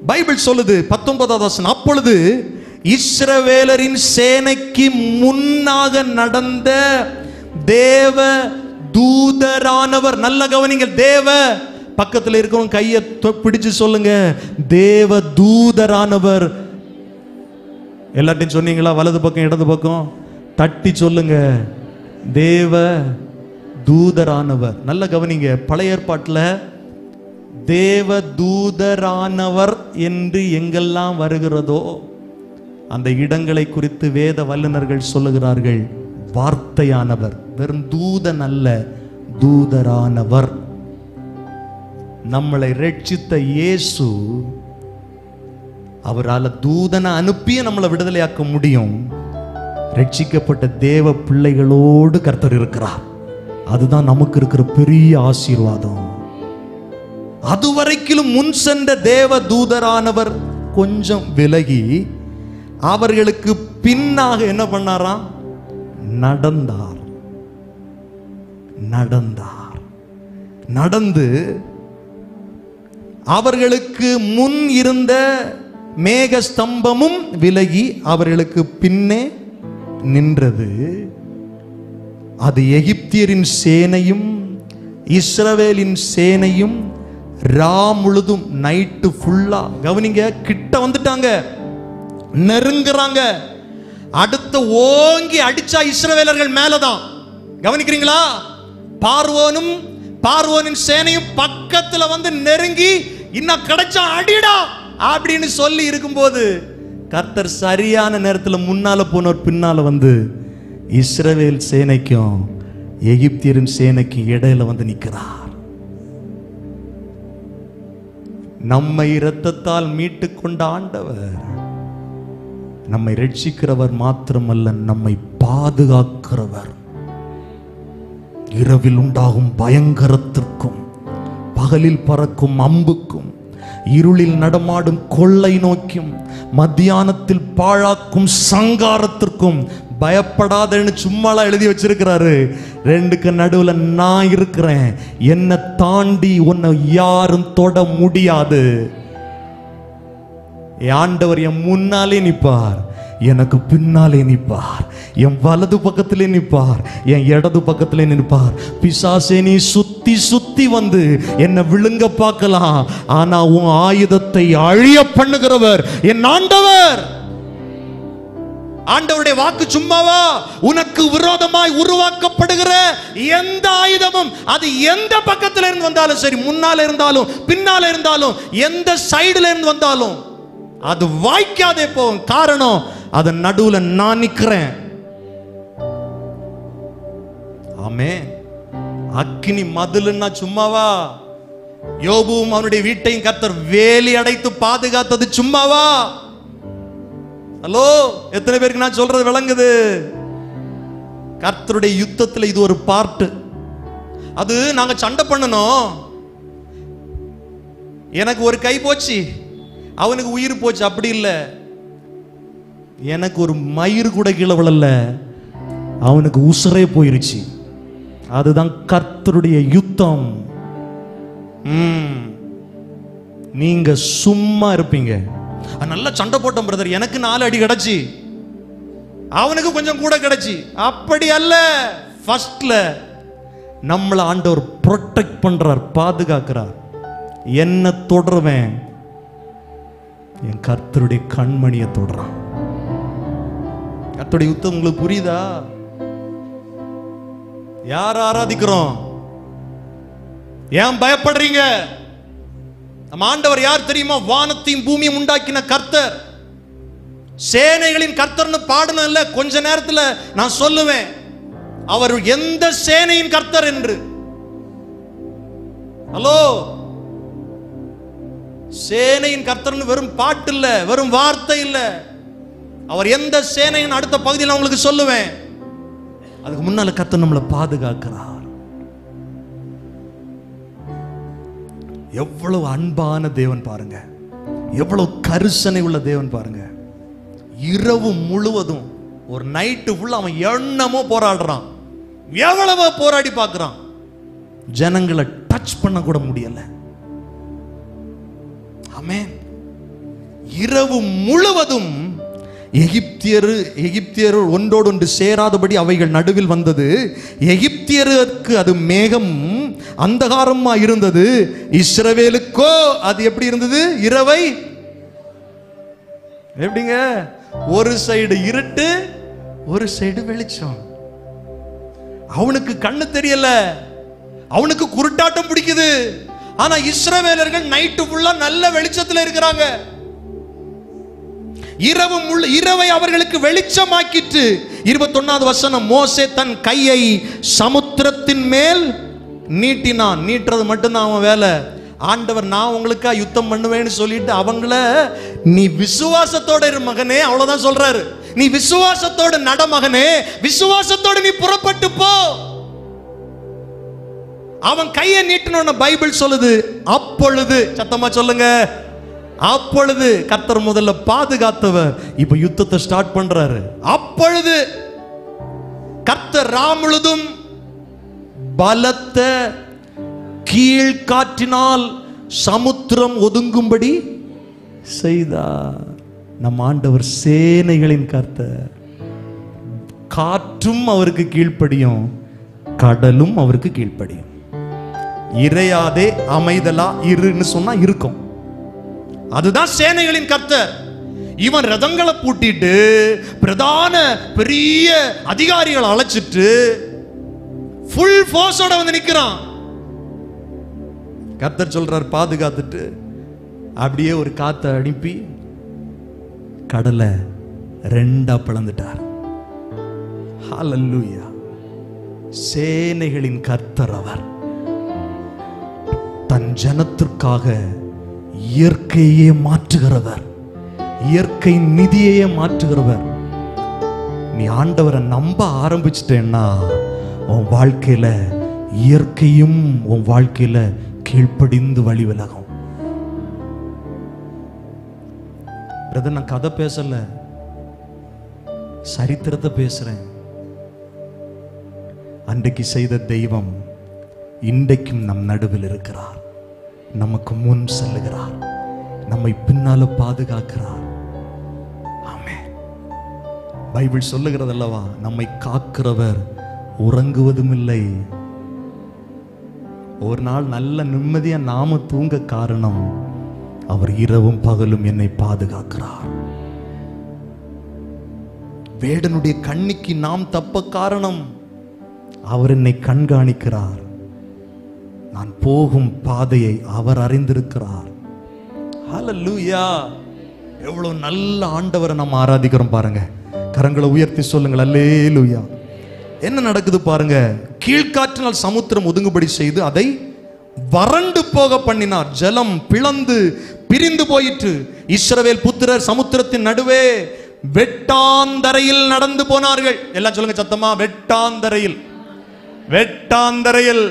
பைபிள் சொல்லுது 19வது வசனம், அப்பொழுது இஸ்ரவேலரின் சேனைக்கு முன்னாக நடந்த தேவ தூதரானவர். நல்ல கவனிங்க, தேவ, பக்கத்தில் இருக்கவங்க கையை பிடிச்சு சொல்லுங்க, தேவ தூதரானவர். எல்லாத்தையும் சொன்னீங்களா? வலது பக்கம் இடது பக்கம் தட்டி சொல்லுங்க, தேவ தூதரானவர். நல்ல கவனிங்க, பழைய ஏற்பாட்டில் தேவ தூதரானவர் என்று எங்கெல்லாம் வருகிறதோ அந்த இடங்களை குறித்து வேத வல்லுநர்கள் சொல்லுகிறார்கள், வார்த்தையானவர். வெறும் தூதன் அல்ல, தூதரானவர். நம்மளை ரட்சித்த இயேசு, அவரால் தூதனை அனுப்பிய நம்மளை விடுதலையாக்க முடியும். ரட்சிக்கப்பட்ட தேவ பிள்ளைகளோடு கர்த்தர் இருக்கிறார். அதுதான் நமக்கு இருக்கிற பெரிய ஆசீர்வாதம். அதுவரைக்கும் முன் சென்ற தேவ தூதரானவர் கொஞ்சம் விலகி அவர்களுக்கு பின்னாக என்ன பண்ணாராம்? நடந்தார். நடந்து அவர்களுக்கு முன் இருந்த மேக ஸ்தம்பமும் விலகி அவர்களுக்கு பின்னே நின்றது. அது எகிப்தியரின் சேனையும் இஸ்ரவேலின் சேனையும் ரா முழுதும், நைட்டு ஃபுல்லா, கவனிங்க, கிட்ட வந்துட்டாங்க, நெருங்குறாங்க. அடுத்த ஓங்கி அடிச்சா இஸ்ரவேலர்கள் மேலதான். கவனிக்கிறீங்களா? பார்வோனின் சேனையும் பக்கத்துல வந்து நெருங்கி, இன்னும் கிடைச்சா அடிடா அப்படின்னு சொல்லி இருக்கும்போது கர்த்தர் சரியான நேரத்தில் முன்னால போனவர் பின்னால வந்து இஸ்ரவேல் சேனைக்கும் எகிப்தியரின் சேனைக்கும் இடையில வந்து நிற்கிறார். நம்மை இரத்தத்தால் மீட்டு கொண்ட ஆண்டவர் நம்மை ரட்சிக்கிறவர் மாத்திரமல்ல, நம்மை பாதுகாக்கிறவர். இரவில் உண்டாகும் பயங்கரத்திற்கும் பகலில் பறக்கும் அம்புக்கும் இருளில் நடமாடும் கொள்ளை நோக்கும் மத்தியானத்தில் பாழாக்கும் சங்காரத்திற்கும் பயப்படாதன்னு சும்மாலாம் எழுதி வச்சிருக்கிறாரு. ரெண்டுக்கு நடுவில் நான் இருக்கிறேன், என்னை தாண்டி உன்னை யாரும் தொட முடியாது. ஆண்டவர் என் முன்னாலே நிற்பார், எனக்கு பின்னாலே நிற்பார், என் வலது பக்கத்திலே நிற்பார், என் இடது பக்கத்திலே நிற்பார். பிசாசே, நீ சுத்தி சுத்தி வந்து என்னை விழுங்க பார்க்கலாம், ஆனா உன் ஆயுதத்தை அழிய பண்ணுகிறவர் என் ஆண்டவர். ஆண்டவருடைய வாக்கு சும்மாவா? உனக்கு விரோதமாய் உருவாக்கப்படுகிற எந்த ஆயுதமும், அது எந்த பக்கத்துல இருந்து வந்தாலும் சரி, முன்னால இருந்தாலும் பின்னால இருந்தாலும் எந்த சைடுல இருந்து வந்தாலும் அது வாய்க்காதே போகும். காரணம், அதன் நடுவுல நான் நிக்கிறேன். ஆமே. அக்கினி மதிலுன்னா சும்மாவா? யோபுவும் அவனுடைய வீட்டையும் கர்த்தர் வேலி அடைத்து பாதுகாத்தது சும்மாவா? ஹலோ, எத்தனை பேருக்கு நான் சொல்றது விளங்குது? கர்த்தருடைய யுத்தத்தில் இது ஒரு பார்ட். அது நாங்க சண்டை பண்ணணும், எனக்கு ஒரு கை போச்சு, அவனுக்கு உயிர் போச்சு, அப்படி இல்லை. எனக்கு ஒரு மயிர் கூட கீழே விழல, அவனுக்கு உசுரே போயிருச்சு. அதுதான் கர்த்தருடைய யுத்தம். நீங்க சும்மா இருப்பீங்க. நல்லா சண்டை போட்டோம் பிரதர், எனக்கு 4 அடி கிடைச்சி, அவனுக்கு கொஞ்சம் கூட கிடைச்சி. அப்படி அல்ல. ஃபர்ஸ்ட்ல நம்மளை ஆண்டவர் ப்ரொடெக்ட் பண்றார், பாதுகாக்கிறார். என்ன தொடருவேன்? என் கர்த்தருடைய கண்மணியை தொடறான். கர்த்தருடைய யுத்தம் உங்களுக்கு புரியுதா? யார் ஆராதிக்கிறோம்? ஏன் பயப்படுறீங்க? நம்ம ஆண்டவர் யார் தெரியுமா? வானத்தையும் பூமியும் உண்டாக்கின கர்த்தர், சேனைகளின் கர்த்தர்னு பாடணும் இல்ல, கொஞ்ச நேரத்தில் நான் சொல்லுவேன் அவர் எந்த சேனையின் கர்த்தர் என்று. ஹலோ, சேனையின் கர்த்தர்னு வெறும் பாட்டு இல்ல, வெறும் வார்த்தை இல்ல. அவர் எந்த சேனையின் அடுத்த பகுதியில் உங்களுக்கு சொல்லுவேன். அதுக்கு முன்னால கர்த்தர் நம்மளை பாதுகாக்கிறார். எவ்வளவு அன்பான தேவன் பாருங்க, எவ்வளவு கரிசனை உள்ள தேவன் பாருங்க. இரவு முழுவதும், ஒரு நைட்டு ஃபுல்லா அவன் என்னமோ போராடுறான், எவ்வளவோ போராடி பார்க்கிறான், ஜனங்களை டச் பண்ண கூட முடியல. ஆமென். இரவு முழுவதும் எகிப்தியர் ஒன்றோடு ஒன்று சேராதபடி அவைகள் நடுவில் வந்தது. எகிப்தியருக்கு அது மேகம் அந்தகாரமா இருந்தது, இஸ்ரவேலுக்கோ அது எப்படி இருந்தது? இரவை எப்படிங்க? ஒரு சைடு இருட்டு, ஒரு சைடு வெளிச்சம். அவனுக்கு கண்ணு தெரியல, அவனுக்கு குருட்டாட்டம் பிடிக்குது. ஆனா இஸ்ரவேலர்கள் நைட்டு ஃபுல்லா நல்ல வெளிச்சத்துல இருக்கிறாங்க. இரவை அவர்களுக்கு வெளிச்சமாக்கிட்டு 21வது வசனம், மோசே தன் கையை சமுத்திரத்தின் மேல் நீட்டினான். நீட்டுறது மட்டும்தான் அவன் வேலை. ஆண்டவர் நான் உங்களுக்கா யுத்தம் பண்ணுவேன்னு சொல்லிட்டு அவங்கள நீ விசுவாசத்தோட இரு மகனே, அவ்வளவுதான் சொல்றாரு. நீ விசுவாசத்தோட நட மகனே, விசுவாசத்தோட நீ புறப்பட்டு போ. அவன் கையை நீட்டின பைபிள் சொல்லுது, அப்பொழுது, சத்தமா சொல்லுங்க, அப்பொழுது கர்த்தர் முதல்ல பாதுகாத்தவர் இப்ப யுத்தத்தை ஸ்டார்ட் பண்றாரு. அப்பொழுது கர்த்தர் ராமுழுதும் பலத்த கீழ்காற்றினால் சமுத்திரம் ஒதுங்கும்படி செய்தார். நம் ஆண்டவர் சேனைகளின் கர்த்தர். காற்றும் அவருக்கு கீழ்ப்படியும், கடலும் அவருக்கு கீழ்ப்படியும். இறையாதே அமைதலா இருன்னு சொன்னா இருக்கும். அதுதான் சேனைகளின் கர்த்தர். இவன் ரதங்களை பூட்டிட்டு பிரதான பெரிய அதிகாரிகளை அழைச்சிட்டு ஃபுல் ஃபோர்ஸோட வந்து நிக்கிறான். கர்த்தர் சொல்றார் பாதுகாத்துட்டு அப்படியே ஒரு காத்தை அனுப்பி கடலை ரெண்டா பிளந்துட்டார். ஹல்லேலூயா. சேனைகளின் கர்த்தர் அவர். தன் ஜனத்திற்காக இயற்கையே மாற்றுகிறவர், இயற்கை நிதியையே மாற்றுகிறவர். நீ ஆண்டவரை நம்ப ஆரம்பிச்சிட்டேன்னா உன் வாழ்க்கையில இயற்கையும் உன் வாழ்க்கையில கீழ்ப்படிந்து வழி விலகும். பிரதர், நான் கதை பேசல, சரித்திரத்தை பேசுறேன். அன்றைக்கு செய்த தெய்வம் இன்றைக்கும் நம் நடுவில் இருக்கிறார். நமக்கு முன் செல்லுகிறார், நம்மை பின்னால பாதுகாக்கிறார். ஆமென். பைபிள் சொல்லுகிறது அல்லவா, நம்மை காக்கிறவர் உறங்குவதும் இல்லை. ஒரு நாள் நல்ல நிம்மதியா நாம தூங்க காரணம் அவர் இரவும் பகலும் என்னை பாதுகாக்கிறார். வேடனுடைய கண்ணிக்கு நாம் தப்ப காரணம் அவர் என்னை கண்காணிக்கிறார். நான் போகும் பாதையை அவர் அறிந்திருக்கிறார். ஹல்லேலூயா. எவ்வளவு நல்ல ஆண்டவரை நம்ம ஆராதிக்கிறோம் பாருங்க. கரங்களை உயர்த்தி சொல்லுங்கள் அல்லேலூயா. என்ன நடக்குது பாருங்க. கீழ்காற்றினால் சமுத்திரம் ஒதுங்கும்படி செய்து அதை வறண்டு போக பண்ணினார். ஜலம் பிளந்து பிரிந்து போயிற்று. இஸ்ரவேல் புத்திரர் சமுத்திரத்தின் நடுவே வெட்டாந்தரையில் நடந்து போனார்கள். எல்லாம் சொல்லுங்க சத்தமா, வெட்டாந்தரையில். வெட்டாந்தரையில்.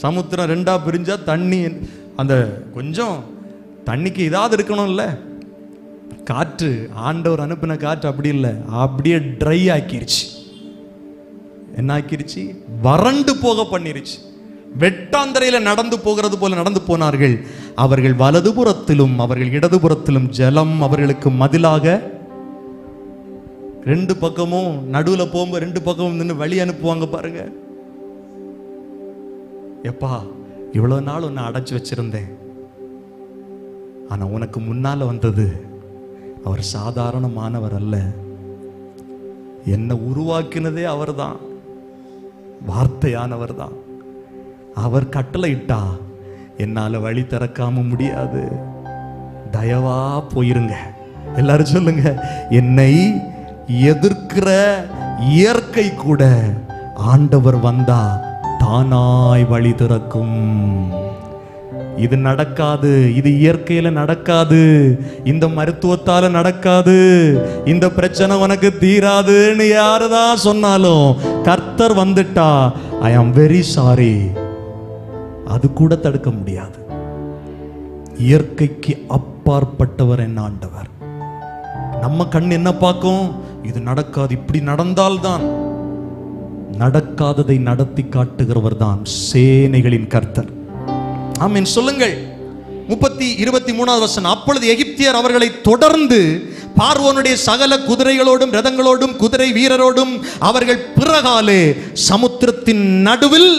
சமுத்திரம் ரெண்டா பிரிஞ்சா தண்ணி, அந்த கொஞ்சம் தண்ணிக்கு ஏதாவது இருக்கணும்ல. காற்று, ஆண்டவர் அனுப்பின காற்று அப்படி இல்லை, அப்படியே ட்ரை ஆக்கிருச்சு. என்ன ஆக்கிருச்சு? வறண்டு போக பண்ணிருச்சு. வெட்டாந்தரையில நடந்து போகிறது போல நடந்து போனார்கள். அவர்கள் வலதுபுறத்திலும் அவர்கள் இடதுபுறத்திலும் ஜலம் அவர்களுக்கு மதிலாக. ரெண்டு பக்கமும் நடுவில் போகும்போது ரெண்டு பக்கமும் நின்று வழி அனுப்புவாங்க பாருங்க. எப்பா, இவ்வளவு நாள் உன்னை அடைச்சு வச்சிருந்தேன், ஆனா உனக்கு முன்னால வந்தது அவர் சாதாரணமானவர் அல்ல. என்னை உருவாக்கினதே அவர் தான், வார்த்தையானவர் தான். அவர் கட்டளை இட்டா என்னால வழி திறக்காம முடியாது. தயவா போயிருங்க. எல்லாரும் சொல்லுங்க, என்னை எதிர்க்கிற இயற்கை கூட ஆண்டவர் வந்தா தானாய் வழி திறக்கும். இது நடக்காது, இது இயற்கையில நடக்காது, இந்த மருத்துவத்தால நடக்காது, இந்த பிரச்சனை உனக்கு தீராதுன்னு யாருதான் சொன்னாலும் கர்த்தர் வந்துட்டா ஐ ஆம் வெரி சாரி, அது கூட தடுக்க முடியாது. இயற்கைக்கு அப்பாற்பட்டவர் என்ன ஆண்டவர். நம்ம கண் என்ன பார்க்கும்? இது நடக்காது, இப்படி நடந்தால்தான். நடக்காததை நடத்தி காட்டுகிறவர் தான் சேனைகளின் கர்த்தர். ஆமென் சொல்லுங்கள். 23வது வசனம். அப்பொழுது எகிப்தியர் அவர்களை தொடர்ந்து பார்வோனுடைய சகல குதிரைகளோடும் ரதங்களோடும் குதிரை வீரரோடும் அவர்கள் பிறகாலே சமுத்திரத்தின் நடுவில்.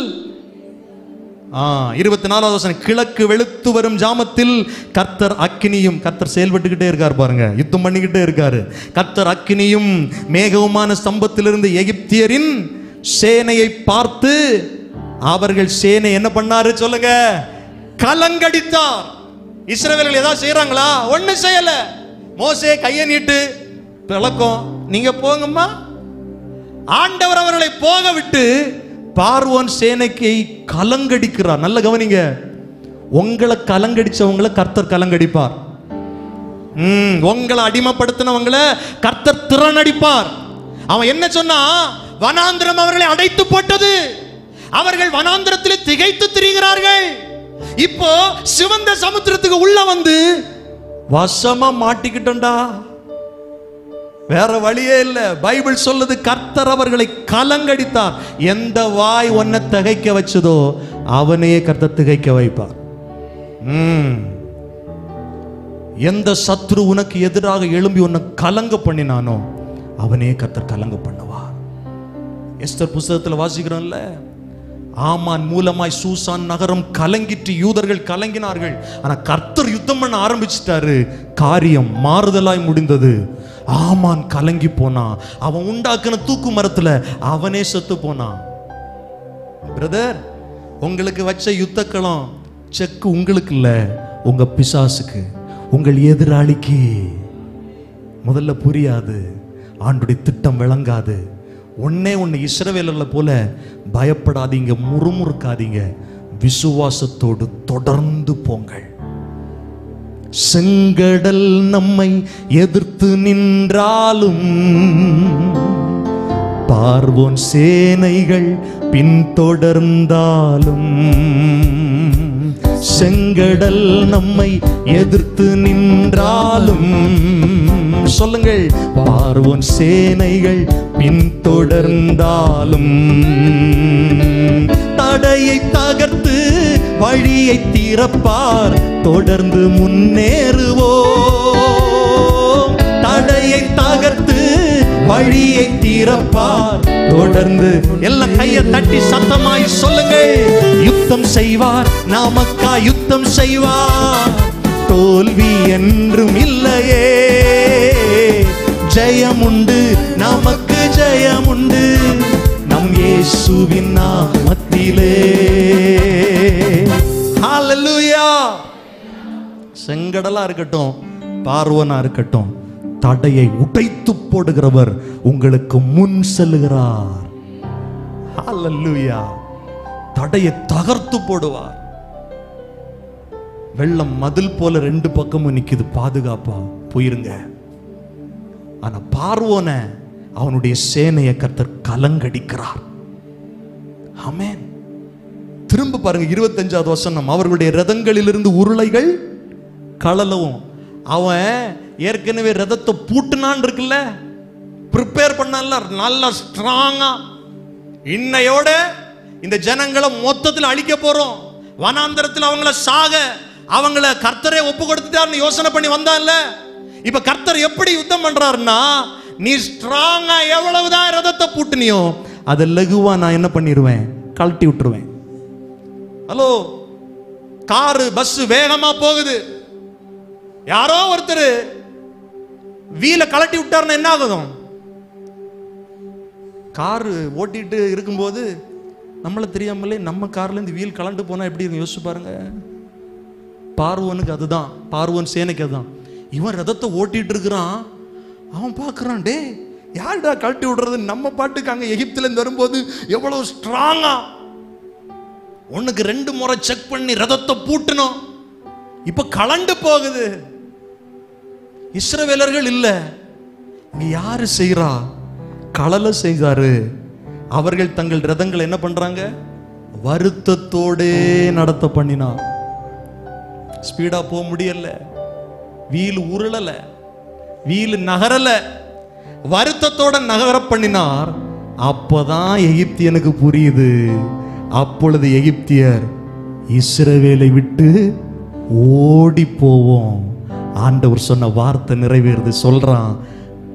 24வது வசனம். கிழக்கு வெளுத்து வரும் ஜாமத்தில் கர்த்தர் அக்கினியும், கர்த்தர் செயல்பட்டுக்கிட்டே இருக்கார் பாருங்க, யுத்தம் பண்ணிக்கிட்டே இருக்காரு. கர்த்தர் அக்கினியும் மேகவுமான ஸ்தம்பத்திலிருந்து எகிப்தியரின் சேனையை பார்த்து அவர்கள் சேனை என்ன பண்ணாரு சொல்லுங்க, கலங்கடித்தார். இஸ்ரவேலர்கள் ஏதாவது செய்யறாங்களா? ஒண்ணு செய்யல. மோசே கையை நீட்டு விளக்கம், நீங்க போங்கம்மா. ஆண்டவர் அவர்களை போக விட்டு பார்வோன் சேனைக்கு கலங்கடிக்கிறார். நல்ல கவனிங்க, உங்களை கலங்கடிச்சவங்களை கர்த்தர் கலங்கடிப்பார். உங்களை அடிமைப்படுத்தினவங்களை கர்த்தர் திறனடிப்பார். அவன் என்ன சொன்னா, வனாந்திரம் அவர்களை அடைத்து போட்டது, அவர்கள் வனாந்திரத்தில் திகைத்து திரிகிறார்கள். இப்போ சிவந்த சமுத்திரத்துக்கு உள்ள வந்து வசமா மாட்டிக்கிட்டோம்டா, வேற வழியே இல்ல. பைபிள் சொல்லுது, கர்த்தர் அவர்களை கலங்கடித்தார். எந்த வாய் உன்னை திகைக்க வச்சதோ அவனையே கர்த்தர் திகைக்க வைப்பார். எந்த சத்ரு உனக்கு எதிராக எழும்பி உன்னை கலங்க பண்ணினானோ அவனே கர்த்தர் கலங்க பண்ணுவார். எஸ்தர் புத்தகத்தில் வாசிக்கிறோம்ல, ஆமான் மூலமாய் சூசான் நகரம் கலங்கிட்டு யூதர்கள் கலங்கினார்கள். ஆனா கர்த்தர் யுத்தம் பண்ண ஆரம்பிச்சிட்டாரு, காரியம் மாறுதலாய் முடிந்தது. ஆமான் கலங்கி போனான், அவன் உண்டாக்குன தூக்கு மரத்துல அவனே செத்து போனான். பிரதர், உங்களுக்கு வச்ச யுத்தக்களம் செக்கு உங்களுக்கு இல்ல, உங்க பிசாசுக்கு, உங்கள் எதிராளிக்கு. முதல்ல புரியாது, ஆண்டுடைய திட்டம் விளங்காது. ஒன்னே ஒன்னு, இஸ்ரவேலர்களை போல பயப்படாதீங்க, முறுமுறுக்காதீங்க, விசுவாசத்தோடு தொடர்ந்து போங்கள். செங்கடல் நம்மை எதிர்த்து நின்றாலும், பார்வோன் சேனைகள் பின்தொடர்ந்தாலும், செங்கடல் நம்மை எதிர்த்து நின்றாலும், சொல்லுங்கள், பார்வோன் சேனைகள் பின்தொடர்ந்தாலும், தடையை தகர்த்து வழியை திறப்பார், தொடர்ந்து முன்னேறுவோம். தடையை தகர்த்து வழியை திறப்பார், தொடர்ந்து. எல்லாம் கையை தட்டி சத்தமாய் சொல்லுங்கள், யுத்தம் செய்வார், நமக்கா யுத்தம் செய்வார், தோல்வி என்றும் இல்லையே, ஜெயம் உண்டு, நமக்கு ஜெயம் உண்டு, நம் இயேசுவின் நாமத்திலே. ஹல்லேலூயா. செங்கடலா இருக்கட்டும், பார்வோனா இருக்கட்டும், தடையை உடைத்து போடுகிறவர் உங்களுக்கு முன் செல்லுகிறார். ஹல்லேலூயா. தடையை தகர்த்து போடுவார். வெள்ளம் மதில் போல ரெண்டு பக்கமும் நிக்குது, பாதுகாப்பா போயிருங்க. ஆனா பார்வோன, அவனுடைய சேனையை கர்த்தர் கலங்கடிக்கிறார். ஆமென். திரும்ப பாருங்க 25வது வசனம், அவர்களுடைய ரதங்களிலிருந்து உருளைகள் கழலவும். அவன் ஏற்கனவே ரதத்தை பூட்டுனான் இருக்குல்ல, ப்ரிப்பேர் பண்ணல, நல்லா ஸ்ட்ராங்கா, இன்னையோட இந்த ஜனங்களை மொத்தத்தில் அழிக்க போறோம், வனாந்தரத்தில் அவங்கள சாக அவங்கள கர்த்தரே ஒப்பு கொடுத்துட்டாருன்னு யோசனை பண்ணி வந்தான்ல. இப்ப கர்த்தர் எப்படி யுத்தம் பண்றாருன்னா, நீ ஸ்ட்ராங்கா எவ்வளவுதான் ரதத்தை பூட்டுனியோ அதை லகுவா நான் என்ன பண்ணிடுவேன், கழட்டி விட்டுருவேன். ஹலோ, காரு பஸ் வேகமா போகுது, யாரோ ஒருத்தர் வீல கழட்டி விட்டாருன்னா என்ன ஆகும்? காரு ஓட்டிட்டு இருக்கும்போது நம்மள தெரியாமலே நம்ம கார்ல இருந்து வீல் கலண்டு போனா எப்படி இருக்கும் யோசிச்சு பாருங்க. பார்வோனுக்கு அதுதான், பார்வோன் சேனைக்கு அதுதான். இவன் ரதத்தை ஓட்டிட்டு இருக்கிறான், அவன் பார்க்கறான், டே யாருடா கழட்டி விடுறது, நம்ம பாட்டுக்கு அங்க எகிப்துல இருந்து வரும்போது எவ்வளவு ஸ்ட்ராங்கா, ஒண்ணுக்கு 2 முறை செக் பண்ணி ரதத்தை பூட்டணும், இப்ப கலண்டு போகுது. இஸ்ரவேலர்கள் இல்ல, இங்க யாரு செய்யறா, கலல செய்தாரு. அவர்கள் தங்கள் ரதங்களை என்ன பண்றாங்க, வருத்தத்தோடே நடத்த பண்ணினா. ஸ்பீடா போக முடியல, வீல் உருளல, வீல் நகரல, வருத்தத்தோட நகர பண்ணினார். அப்பதான் எகிப்தியனுக்கு புரியுது. அப்பொழுது எகிப்தியர் இஸ்ரவேலை விட்டு ஓடி போவோம். ஆண்டவர் சொன்ன வார்த்தை நிறைவேறுது. சொல்றான்,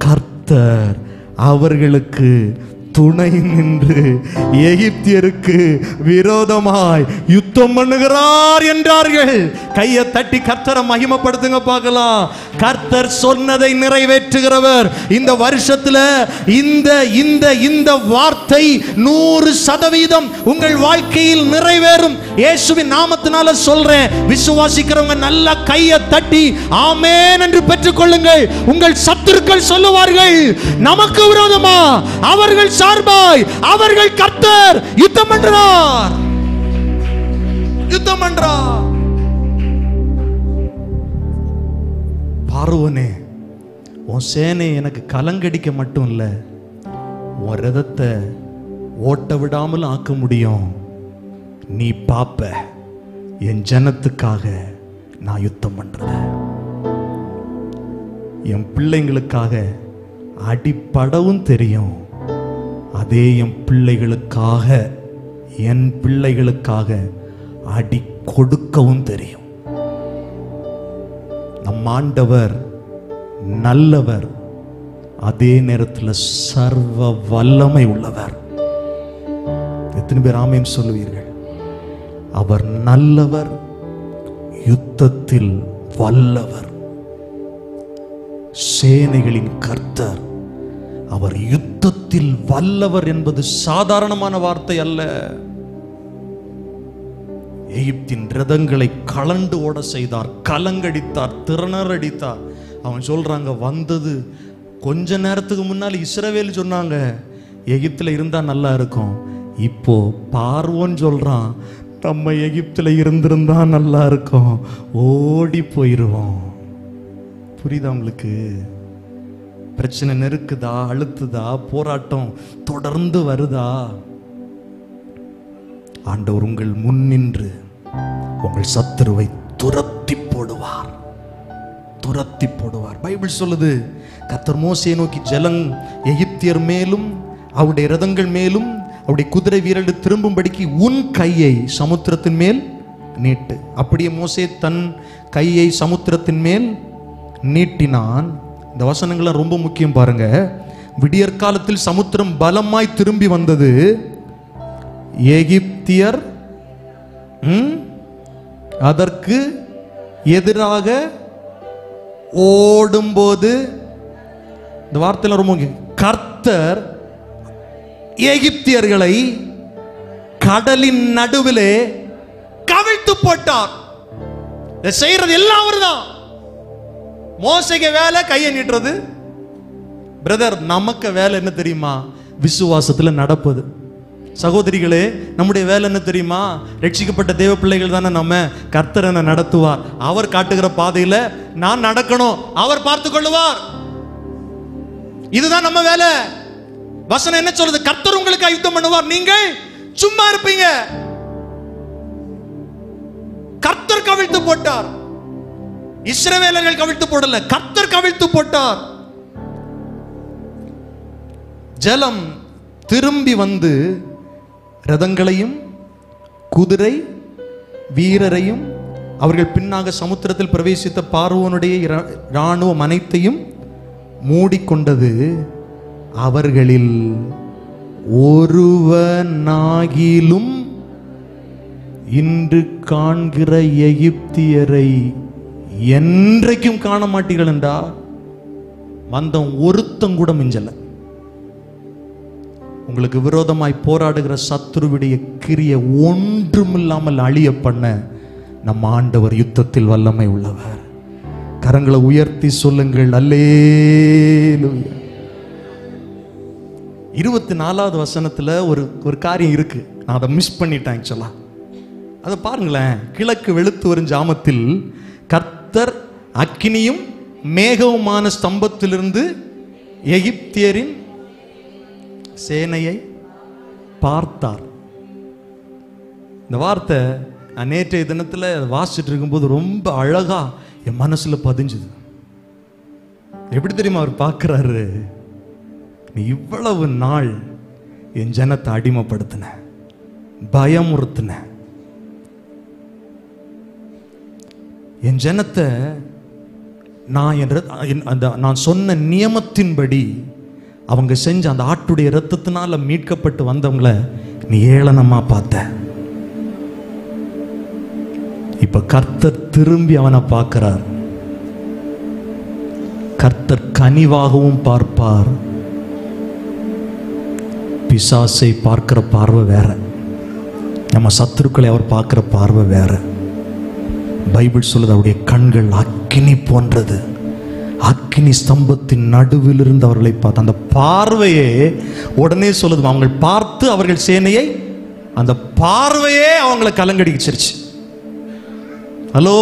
கர்த்தர் அவர்களுக்கு துணை நின்று எகிப்தியருக்கு விரோதமாய் யுத்தம் பண்ணுகிறார் என்றார்கள். கையை தட்டி கர்த்தரை மகிமைப்படுத்துங்க பார்க்கலாம். கர்த்தர் சொன்னதை நிறைவேற்றுகிறவர். இந்த வருஷத்துல இந்த வார்த்தை 100% உங்கள் வாழ்க்கையில் நிறைவேறும். இயேசுவின் நாமத்தினால சொல்றேன். விசுவாசிக்கிறவங்க நல்ல கையை தட்டி ஆமென் என்று பெற்றுக்கொள்ளுங்கள். உங்கள் சத்துருக்கள் சொல்லுவார்கள், நமக்கு விரோதமா, அவர்கள் சார்பாய் அவர்கள் கர்த்தர் யுத்தம் பண்றார், யுத்தம் பண்றார். பார்வோனே, உன் சேனை எனக்கு கலங்கடிக்க மட்டும் இல்ல, உன் ரதத்தை ஓட்ட விடாமல் ஆக்க முடியும். நீ பாப்ப, என் ஜனத்துக்காக நான் யுத்தம் பண்றத, என் பிள்ளைங்களுக்காக அடிப்படவும் தெரியும். அதே என் பிள்ளைகளுக்காக அடி கொடுக்கவும் தெரியும். நம் ஆண்டவர் நல்லவர், அதே நேரத்தில் சர்வ வல்லமை உள்ளவர். எத்தனை பேர் ஆமென் சொல்லுவீர்கள்? அவர் நல்லவர், யுத்தத்தில் வல்லவர், சேனைகளின் கர்த்தர். அவர் யுத்தத்தில் வல்லவர் என்பது சாதாரணமான வார்த்தை அல்ல. எகிப்தின் ரதங்களை கலண்டு ஓட செய்தார், கலங்கடித்தார், திறனடித்தார். அவன் சொல்றாங்க, வந்தது கொஞ்ச நேரத்துக்கு முன்னால் இஸ்ரவேல் சொன்னாங்க எகிப்தில் இருந்தா நல்லா இருக்கும். இப்போ பார்வோன் சொல்றான், நம்ம எகிப்தில் இருந்திருந்தா நல்லா இருக்கும், ஓடி போயிருவோம். புரியுதா உங்களுக்கு? பிரச்சனை நெருக்குதா, அழுத்துதா, போராட்டம் தொடர்ந்து வருதா? ஆண்டவர் உங்கள் முன் நின்று உங்கள் சத்துருவை துரத்தி போடுவார், துரத்தி போடுவார். பைபிள் சொல்லுது, கர்த்தர் மோசேயை நோக்கி, ஜலம் எகிப்தியர் மேலும் அவருடைய ரதங்கள் மேலும் அவருடைய குதிரை வீரர்கள் திரும்பும்படிக்கு உன் கையை சமுத்திரத்தின் மேல் நீட்டு. அப்படியே மோசே தன் கையை சமுத்திரத்தின் மேல் நீட்டினான். இந்த வசனங்கள் ரொம்ப முக்கியம் பாருங்க. விடியற்காலத்தில் சமுத்திரம் பலமாய் திரும்பி வந்தது. எகிப்தியர் அதற்கு எதிராக ஓடும்போது, இந்த வார்த்தையில ரொம்ப முக்கியம், கர்த்தர் எகிப்தியர்களை கடலின் நடுவிலே கவிழ்த்து போட்டார். இதை செய்யறது எல்லாம் அவர்தான். மோசேக்கு வேலை கையை நீட்டுறது. பிரதர், நமக்கு வேலை என்ன தெரியுமா? விசுவாசத்துல நடப்பது. சகோதரிகளே, நம்முடைய வேலை என்ன தெரியுமா? ரட்சிக்கப்பட்ட தேவ பிள்ளைகள் தானே நம்ம. கர்த்தர் என்ன நடத்துவார், அவர் காட்டுகிற பாதையில நான் நடக்கணும், அவர் பார்த்து கொள்ளுவார். இதுதான் நம்ம வேலை. வசனம் என்ன சொல்றது? கர்த்தர் உங்களுக்கு யுத்தம் பண்ணுவார், நீங்கள் சும்மா இருப்பீங்க. கர்த்தர் கவிழ்த்து போட்டார். இஸ்ரவேலர்கள் கவிழ்த்து போடல, கர்த்தர் கவிழ்த்து போட்டார். ஜலம் திரும்பி வந்து ரதங்களையும் குதிரை வீரரையும் அவர்கள் பின்னாக சமுத்திரத்தில் பிரவேசித்த பார்வோனுடைய இராணுவம் அனைத்தையும் மூடிக்கொண்டது. அவர்களில் ஒருவனாகிலும் இன்று காண்கிற எகிப்தியரை என்றைக்கும் காண மாட்டீர்கள் என்றா வந்தம் ஒருத்தம் கூட மிஞ்சல. உங்களுக்கு விரோதமாய் போராடுகிற சத்துருவுடைய கிரிய ஒன்றுமில்லாமல் அழிய பண்ண நம் ஆண்டவர் யுத்தத்தில் வல்லமை உள்ளவர். கரங்களை உயர்த்தி சொல்லுங்கள், அல்லேலூயா. 24வது வசனத்துல ஒரு காரியம் இருக்கு, நான் அதை மிஸ் பண்ணிட்டேன். ஆக்சுவலா அதை பாருங்களேன். கிழக்கு வெளுத்து வரும் ஜாமத்தில் கர்த்தர் அக்கினியும் மேகவுமான ஸ்தம்பத்திலிருந்து எகிப்தியரின் சேனையை பார்த்தார். இந்த வார்த்தை நான் நேற்றைய தினத்தில் வாசிச்சுட்டு இருக்கும்போது ரொம்ப அழகா என் மனசுல பதிஞ்சுது. எப்படி தெரியுமா அவர் பார்க்கிறாரு? நீ இவ்வளவு நாள் என் ஜனத்தை அடிமைப்படுத்தின, பயமுறுத்தின, என் ஜனத்தை நான் சொன்ன நியமத்தின்படி அவங்க செஞ்ச அந்த ஆட்டுடைய இரத்தத்தினால மீட்கப்பட்டு வந்தவங்களை நீ ஏளனமா பார்த்த. இப்ப கர்த்தர் திரும்பி அவனை பார்க்கிறார். கர்த்தர் கனிவாகவும் பார்ப்பார். பிசாசை பார்க்கிற பார்வை வேற, நம்ம சத்துருக்களை அவர் பார்க்கிற பார்வை வேற. பைபிள் சொல்லுது அவருடைய கண்கள் அக்கினி போன்றது. அக்கினி ஸ்தம்பத்தின் நடுவில் இருந்து அவர்களை பார்த்து அந்த பார்வையே உடனே சொல்லுது, அவங்க பார்த்து அவர்கள் சேனையை, அந்த பார்வையே அவங்களை கலங்கடிச்சிருச்சு. ஹலோ,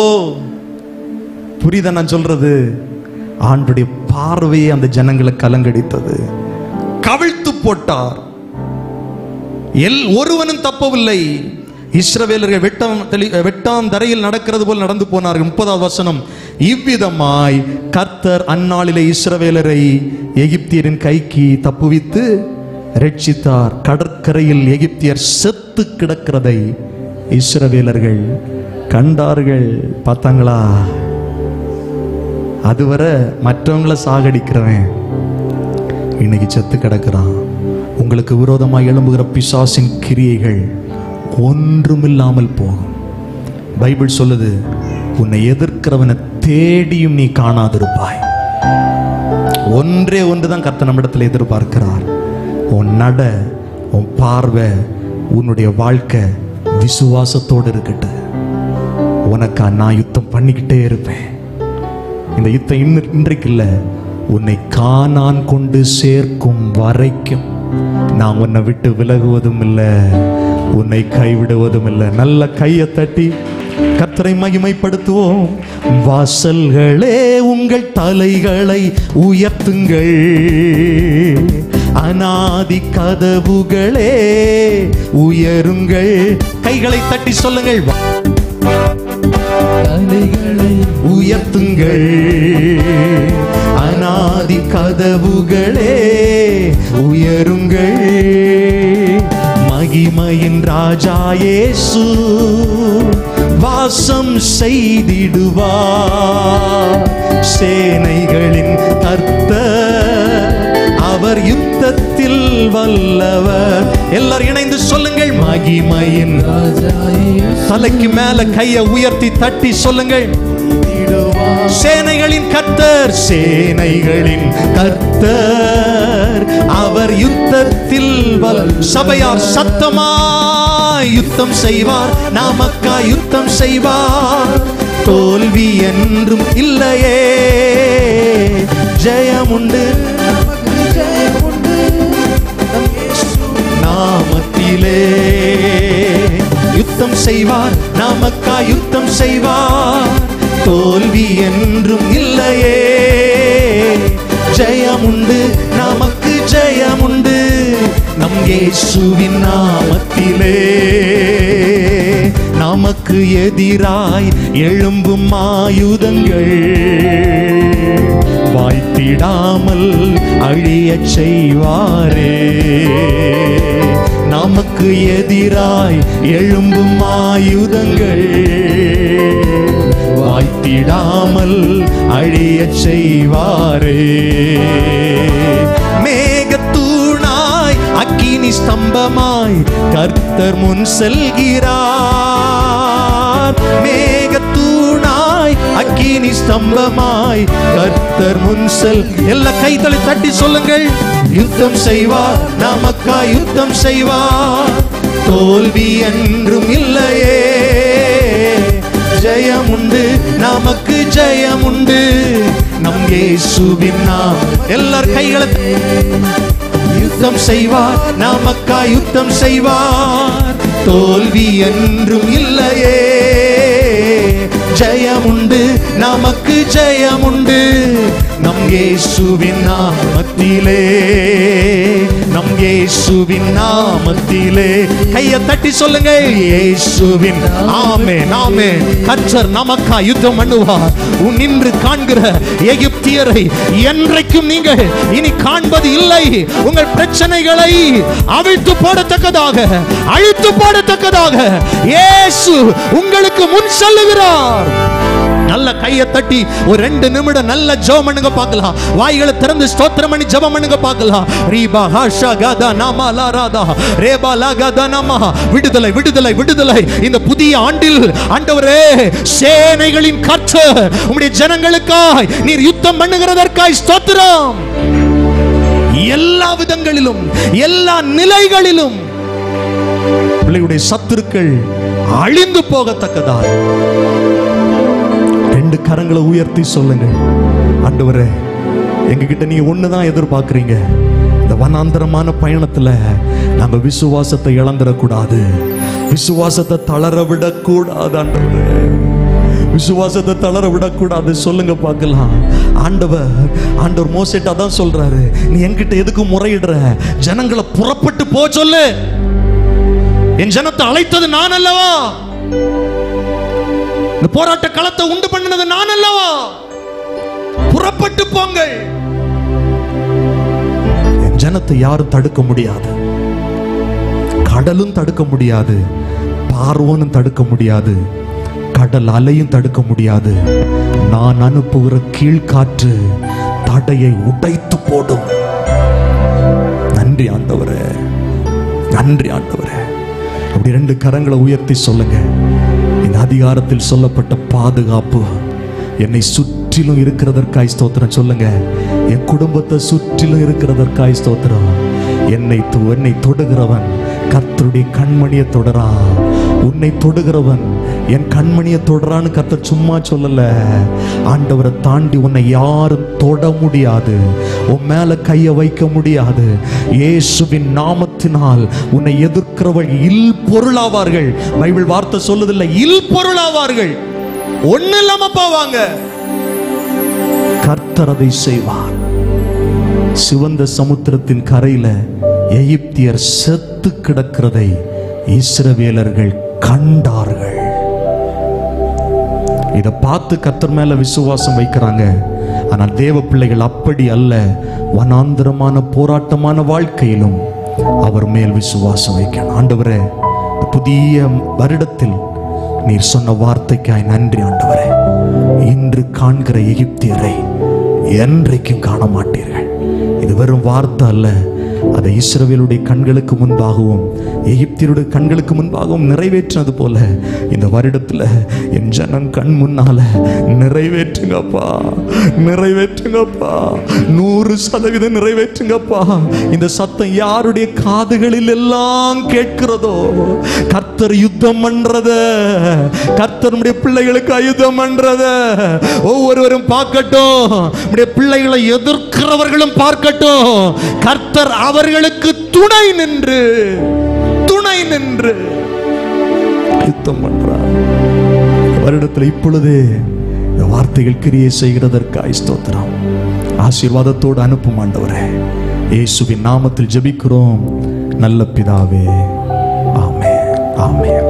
புரியுதா நான் சொல்றது? ஆண்டுடைய பார்வையே அந்த ஜனங்களை கலங்கடித்தது, கவிழ்த்து போட்டார். ஒருவனும் தப்பவில்லை. இஸ்ரவேலர்கள் வெட்டாம் தரையில் நடக்கிறது போல் நடந்து போனார்கள். 30வது வசனம், இவ்விதமாய் கர்த்தர் அந்நாளிலே இஸ்ரவேலரை எகிப்தியரின் கைக்கு தப்புவித்து ரட்சித்தார். கடற்கரையில் எகிப்தியர் செத்து கிடக்கிறதை இஸ்ரவேலர்கள் கண்டார்கள். பார்த்தாங்களா? அதுவரை மற்றவங்களை சாகடிக்கிறவன் இன்னைக்கு செத்து கிடக்கிறான். உங்களுக்கு விரோதமாக எழும்புகிற பிசாசின் கிரியைகள் ஒன்றுமில்லாமல் போகும். பைபிள் சொல்லுது, உன்னை எதிர்க்கிறவனை தேடியும் நீ காணாதிருப்பாய். ஒன்றே ஒன்றுதான் கர்த்தர் நம்மிடத்தில் எதிர்பார்க்கிறார். உன் நட, உன் பார்வை, உன்னுடைய வாழ்க்கை விசுவாசத்தோடு இருக்கட்டும். உனக்கா நான் யுத்தம் பண்ணிக்கிட்டே இருப்பேன். இந்த யுத்தம் இன்றைக்கு இல்லை, உன்னை காணான் கொண்டு சேர்க்கும் வரைக்கும் நான் உன்னை விட்டு விலகுவதும் இல்லை, உன்னை கைவிடுவதும் இல்லை. நல்ல கையை தட்டி கர்த்தரை மகிமைப்படுத்துவோம். வாசல்களே உங்கள் தலைகளை உயர்த்துங்கள், அநாதி கதவுகளே உயருங்கள். கைகளை தட்டி சொல்லுங்கள், தலைகளை உயர்த்துங்கள், அநாதி கதவுகளே உயருங்கள். மகிமையின் ராஜா இயேசு வாசம் செய்திடுவார். சேனைகளின் கர்த்தர் அவர் யுத்தத்தில் வல்லவர். எல்லாரும் இணைந்து சொல்லுங்கள், மகிமையின் ராஜா. தலைக்கு மேல கையை உயர்த்தி தட்டி சொல்லுங்கள், சேனைகளின் கர்த்தர், சேனைகளின் கர்த்தர் அவர் யுத்தத்தில் சபையார் சத்தமாய் யுத்தம் செய்வார், நமக்காய் யுத்தம் செய்வார். தோல்வி என்றும் இல்லையே, ஜெயம் உண்டு, நாமத்திலே யுத்தம் செய்வார், நமக்காய் யுத்தம் செய்வார். தோல்வி என்றும் இல்லையே, ஜெயம் உண்டு, நமக்கு ஜெயம் உண்டு. நம் இயேசுவின் நாமத்திலே நமக்கு எதிராய் எழும்பும் ஆயுதங்கள் வாய்த்திடாமல் அழியச் செய்வாரே. நமக்கு எதிராய் எழும்பும் ஆயுதங்கள் வாய்த்திடாமல் அழியச் செய்வாரே. மேகத்தூணாய் அக்கினி ஸ்தம்பமாய் கர்த்தர் முன் செல்கிறார். மேகத்தூணாய் அக்கினி ஸ்தம்பமாய் கர்த்தர் முன் செல். எல்லா கைகளை தட்டி சொல்லுங்கள், யுத்தம் செய்வார், நமக்காய் யுத்தம் செய்வார். தோல்வி என்றும் இல்லையே, ஜெயம் உண்டு, நமக்கு ஜெயம் உண்டு. நம் இயேசுவின் நாம். எல்லார் கைகளை யுத்தம் செய்வார், நமக்காய் யுத்தம் செய்வார். தோல்வி என்றும் இல்லையே, ஜெயம் உண்டு, நமக்கு ஜெயம் உண்டு. நம் இயேசுவின் நாமத்திலே, நம் இயேசுவின் நாமத்திலே. கையை தட்டி சொல்லுங்க, இயேசுவின். ஆமென், ஆமென். கர்த்தர் நமக்காய் யுத்தம் பண்ணுவார். நின்று காண்கிற எகிப்தியரை என்றைக்கும் நீங்கள் இனி காண்பது இல்லை. உங்கள் பிரச்சனைகளை அவிழ்த்து போடத்தக்கதாக, அழித்து போடத்தக்கதாக இயேசு உங்களுக்கு முன் செல்லுகிறார். நல்ல கையை தட்டி ஒரு 2 நிமிடம் நல்ல ஜெபம் பண்ணுங்க பார்க்கலாம். வாய்களை திறந்து ஸ்தோத்திரம் பண்ணி ஜெபம் பண்ணுங்க பார்க்கலாம். ரீபா ஹாஷா கதா நாமா லாராதா ரேபா லாகதா நாமா. விடுதலை விடுதலை விடுதலை இந்த புதிய ஆண்டில் ஆண்டவரே, சேனைகளின் கர்த்தர் உம்முடைய ஜனங்களுக்காய் நீர் யுத்தம் பண்ணுகிறதற்காய் ஸ்தோத்திரம். எல்லா விதங்களிலும் எல்லா நிலைகளிலும் பிள்ளையுடைய சத்துருக்கள் அழிந்து போகத்தக்கதாய் 2 கரங்களை உயர்த்தி சொல்லுங்க, ஆண்டவரே எங்ககிட்ட நீ ஒண்ணுதான் எதிர்பார்க்கிறீங்க. இந்த வனாந்தரமான பயணத்துல நாங்க விசுவாசத்தை இழந்துடக்கூடாது, விசுவாசத்தை தளர விடக்கூடாது. ஆண்டவரே விசுவாசத்தை தளர விடக்கூடாது. சொல்லுங்க பார்க்கலாம். ஆண்டவர் மோசேட்ட தான் சொல்றாரு, நீ என்கிட்ட எதுக்கு முறையிடுற? ஜனங்களை புறப்பட்டு போ சொல்லு. என் ஜனத்தை அழைத்தது நான் அல்லவா? இந்த போராட்ட களத்தை உண்டு பண்ணினது நான் அல்லவா? புறப்பட்டு போங்கள். என் ஜனத்தை யாரும் தடுக்க முடியாது. கடலும் தடுக்க முடியாது, பார்வோனும் தடுக்க முடியாது, கடல் அலையும் தடுக்க முடியாது. நான் அனுப்புகிற கீழ்காற்று தடையை உடைத்து போடும். நன்றி ஆண்டவரே, நன்றி ஆண்டவரே. அப்படி 2 கரங்களை உயர்த்தி சொல்லுங்க, இந்த அதிகாரத்தில் சொல்லப்பட்ட பாதுகாப்பு என்னை சுற்றிலும் இருக்கிறதற்காய் ஸ்தோத்திரம். சொல்லுங்க, என் குடும்பத்தை சுற்றிலும் இருக்கிறதற்காய் ஸ்தோத்திரம். என்னை தொடுகிறவன் கர்த்தருடைய கண்மணியை தொடரான். உன்னை தொடுகிறவன் என் கண்மணியை தொடரான்னு கர்த்தர் சும்மா சொல்லல. ஆண்டவரை தாண்டி உன்னை யாரும் தொட முடியாது, உன் மேல கையை வைக்க முடியாது. இயேசுவின் நாமத்தினால் உன்னை எதிர்க்கிறவள் இல் பொருளாவார்கள். பைபிள் வார்த்தை சொல்லுதில்லை, இல் பொருளாவார்கள், ஒண்ணு இல்லாம போவாங்க. கர்த்தர் அதை செய்வார். சிவந்த சமுத்திரத்தின் கரையில எகிப்தியர் செத்து கிடக்கிறதை இஸ்ரவேலர்கள் கண்டார்கள். இதை பார்த்து கர்த்தர் மேல விசுவாசம் வைக்கிறாங்க. ஆனால் தேவ பிள்ளைகள் அப்படி அல்ல. வனாந்தரமான போராட்டமான வாழ்க்கையிலும் அவர் மேல் விசுவாசம் வைக்கணும். ஆண்டவரே, புதிய வருடத்தில் நீர் சொன்ன வார்த்தைக்காய் நன்றி ஆண்டவரே. இன்று காண்கிற எகிப்தியரை என்றைக்கும் காண மாட்டீர்கள். இது வெறும் வார்த்தை அல்ல, அதை இஸ்ரவேலுடைய கண்களுக்கு முன்பாகவும் எகிப்தியருடைய கண்களுக்கு முன்பாகவும் நிறைவேற்றினது போல இந்த வருடத்துல என் ஜனம் கண் முன்னால நிறைவேற்றுங்கப்பா, நிறைவேற்றுங்கப்பா, 100% நிறைவேற்றுங்கப்பா. இந்த சத்தம் யாருடைய காதுகளில் எல்லாம் கேட்கிறதோ, கர்த்தர் யுத்தம் பண்றத, கர்த்தருடைய பிள்ளைகளுக்கு யுத்தம் பண்றத ஒவ்வொருவரும் பார்க்கட்டும். நம்முடைய பிள்ளைகளை எதிர்க்கிறவர்களும் பார்க்கட்டும். கர்த்தர் அவர்களுக்கு துணை நின்று யுத்தம் பண்றார். வருடத்தில் இப்பொழுதே இந்த வார்த்தைகள் கிரியை செய்கிறதற்காய் ஸ்தோத்திரம். ஆசீர்வாதத்தோடு அனுப்பும் ஆண்டவரே. இயேசுவின் நாமத்தில் ஜெபிக்கிறோம் நல்ல பிதாவே. ஆமென், ஆமென்.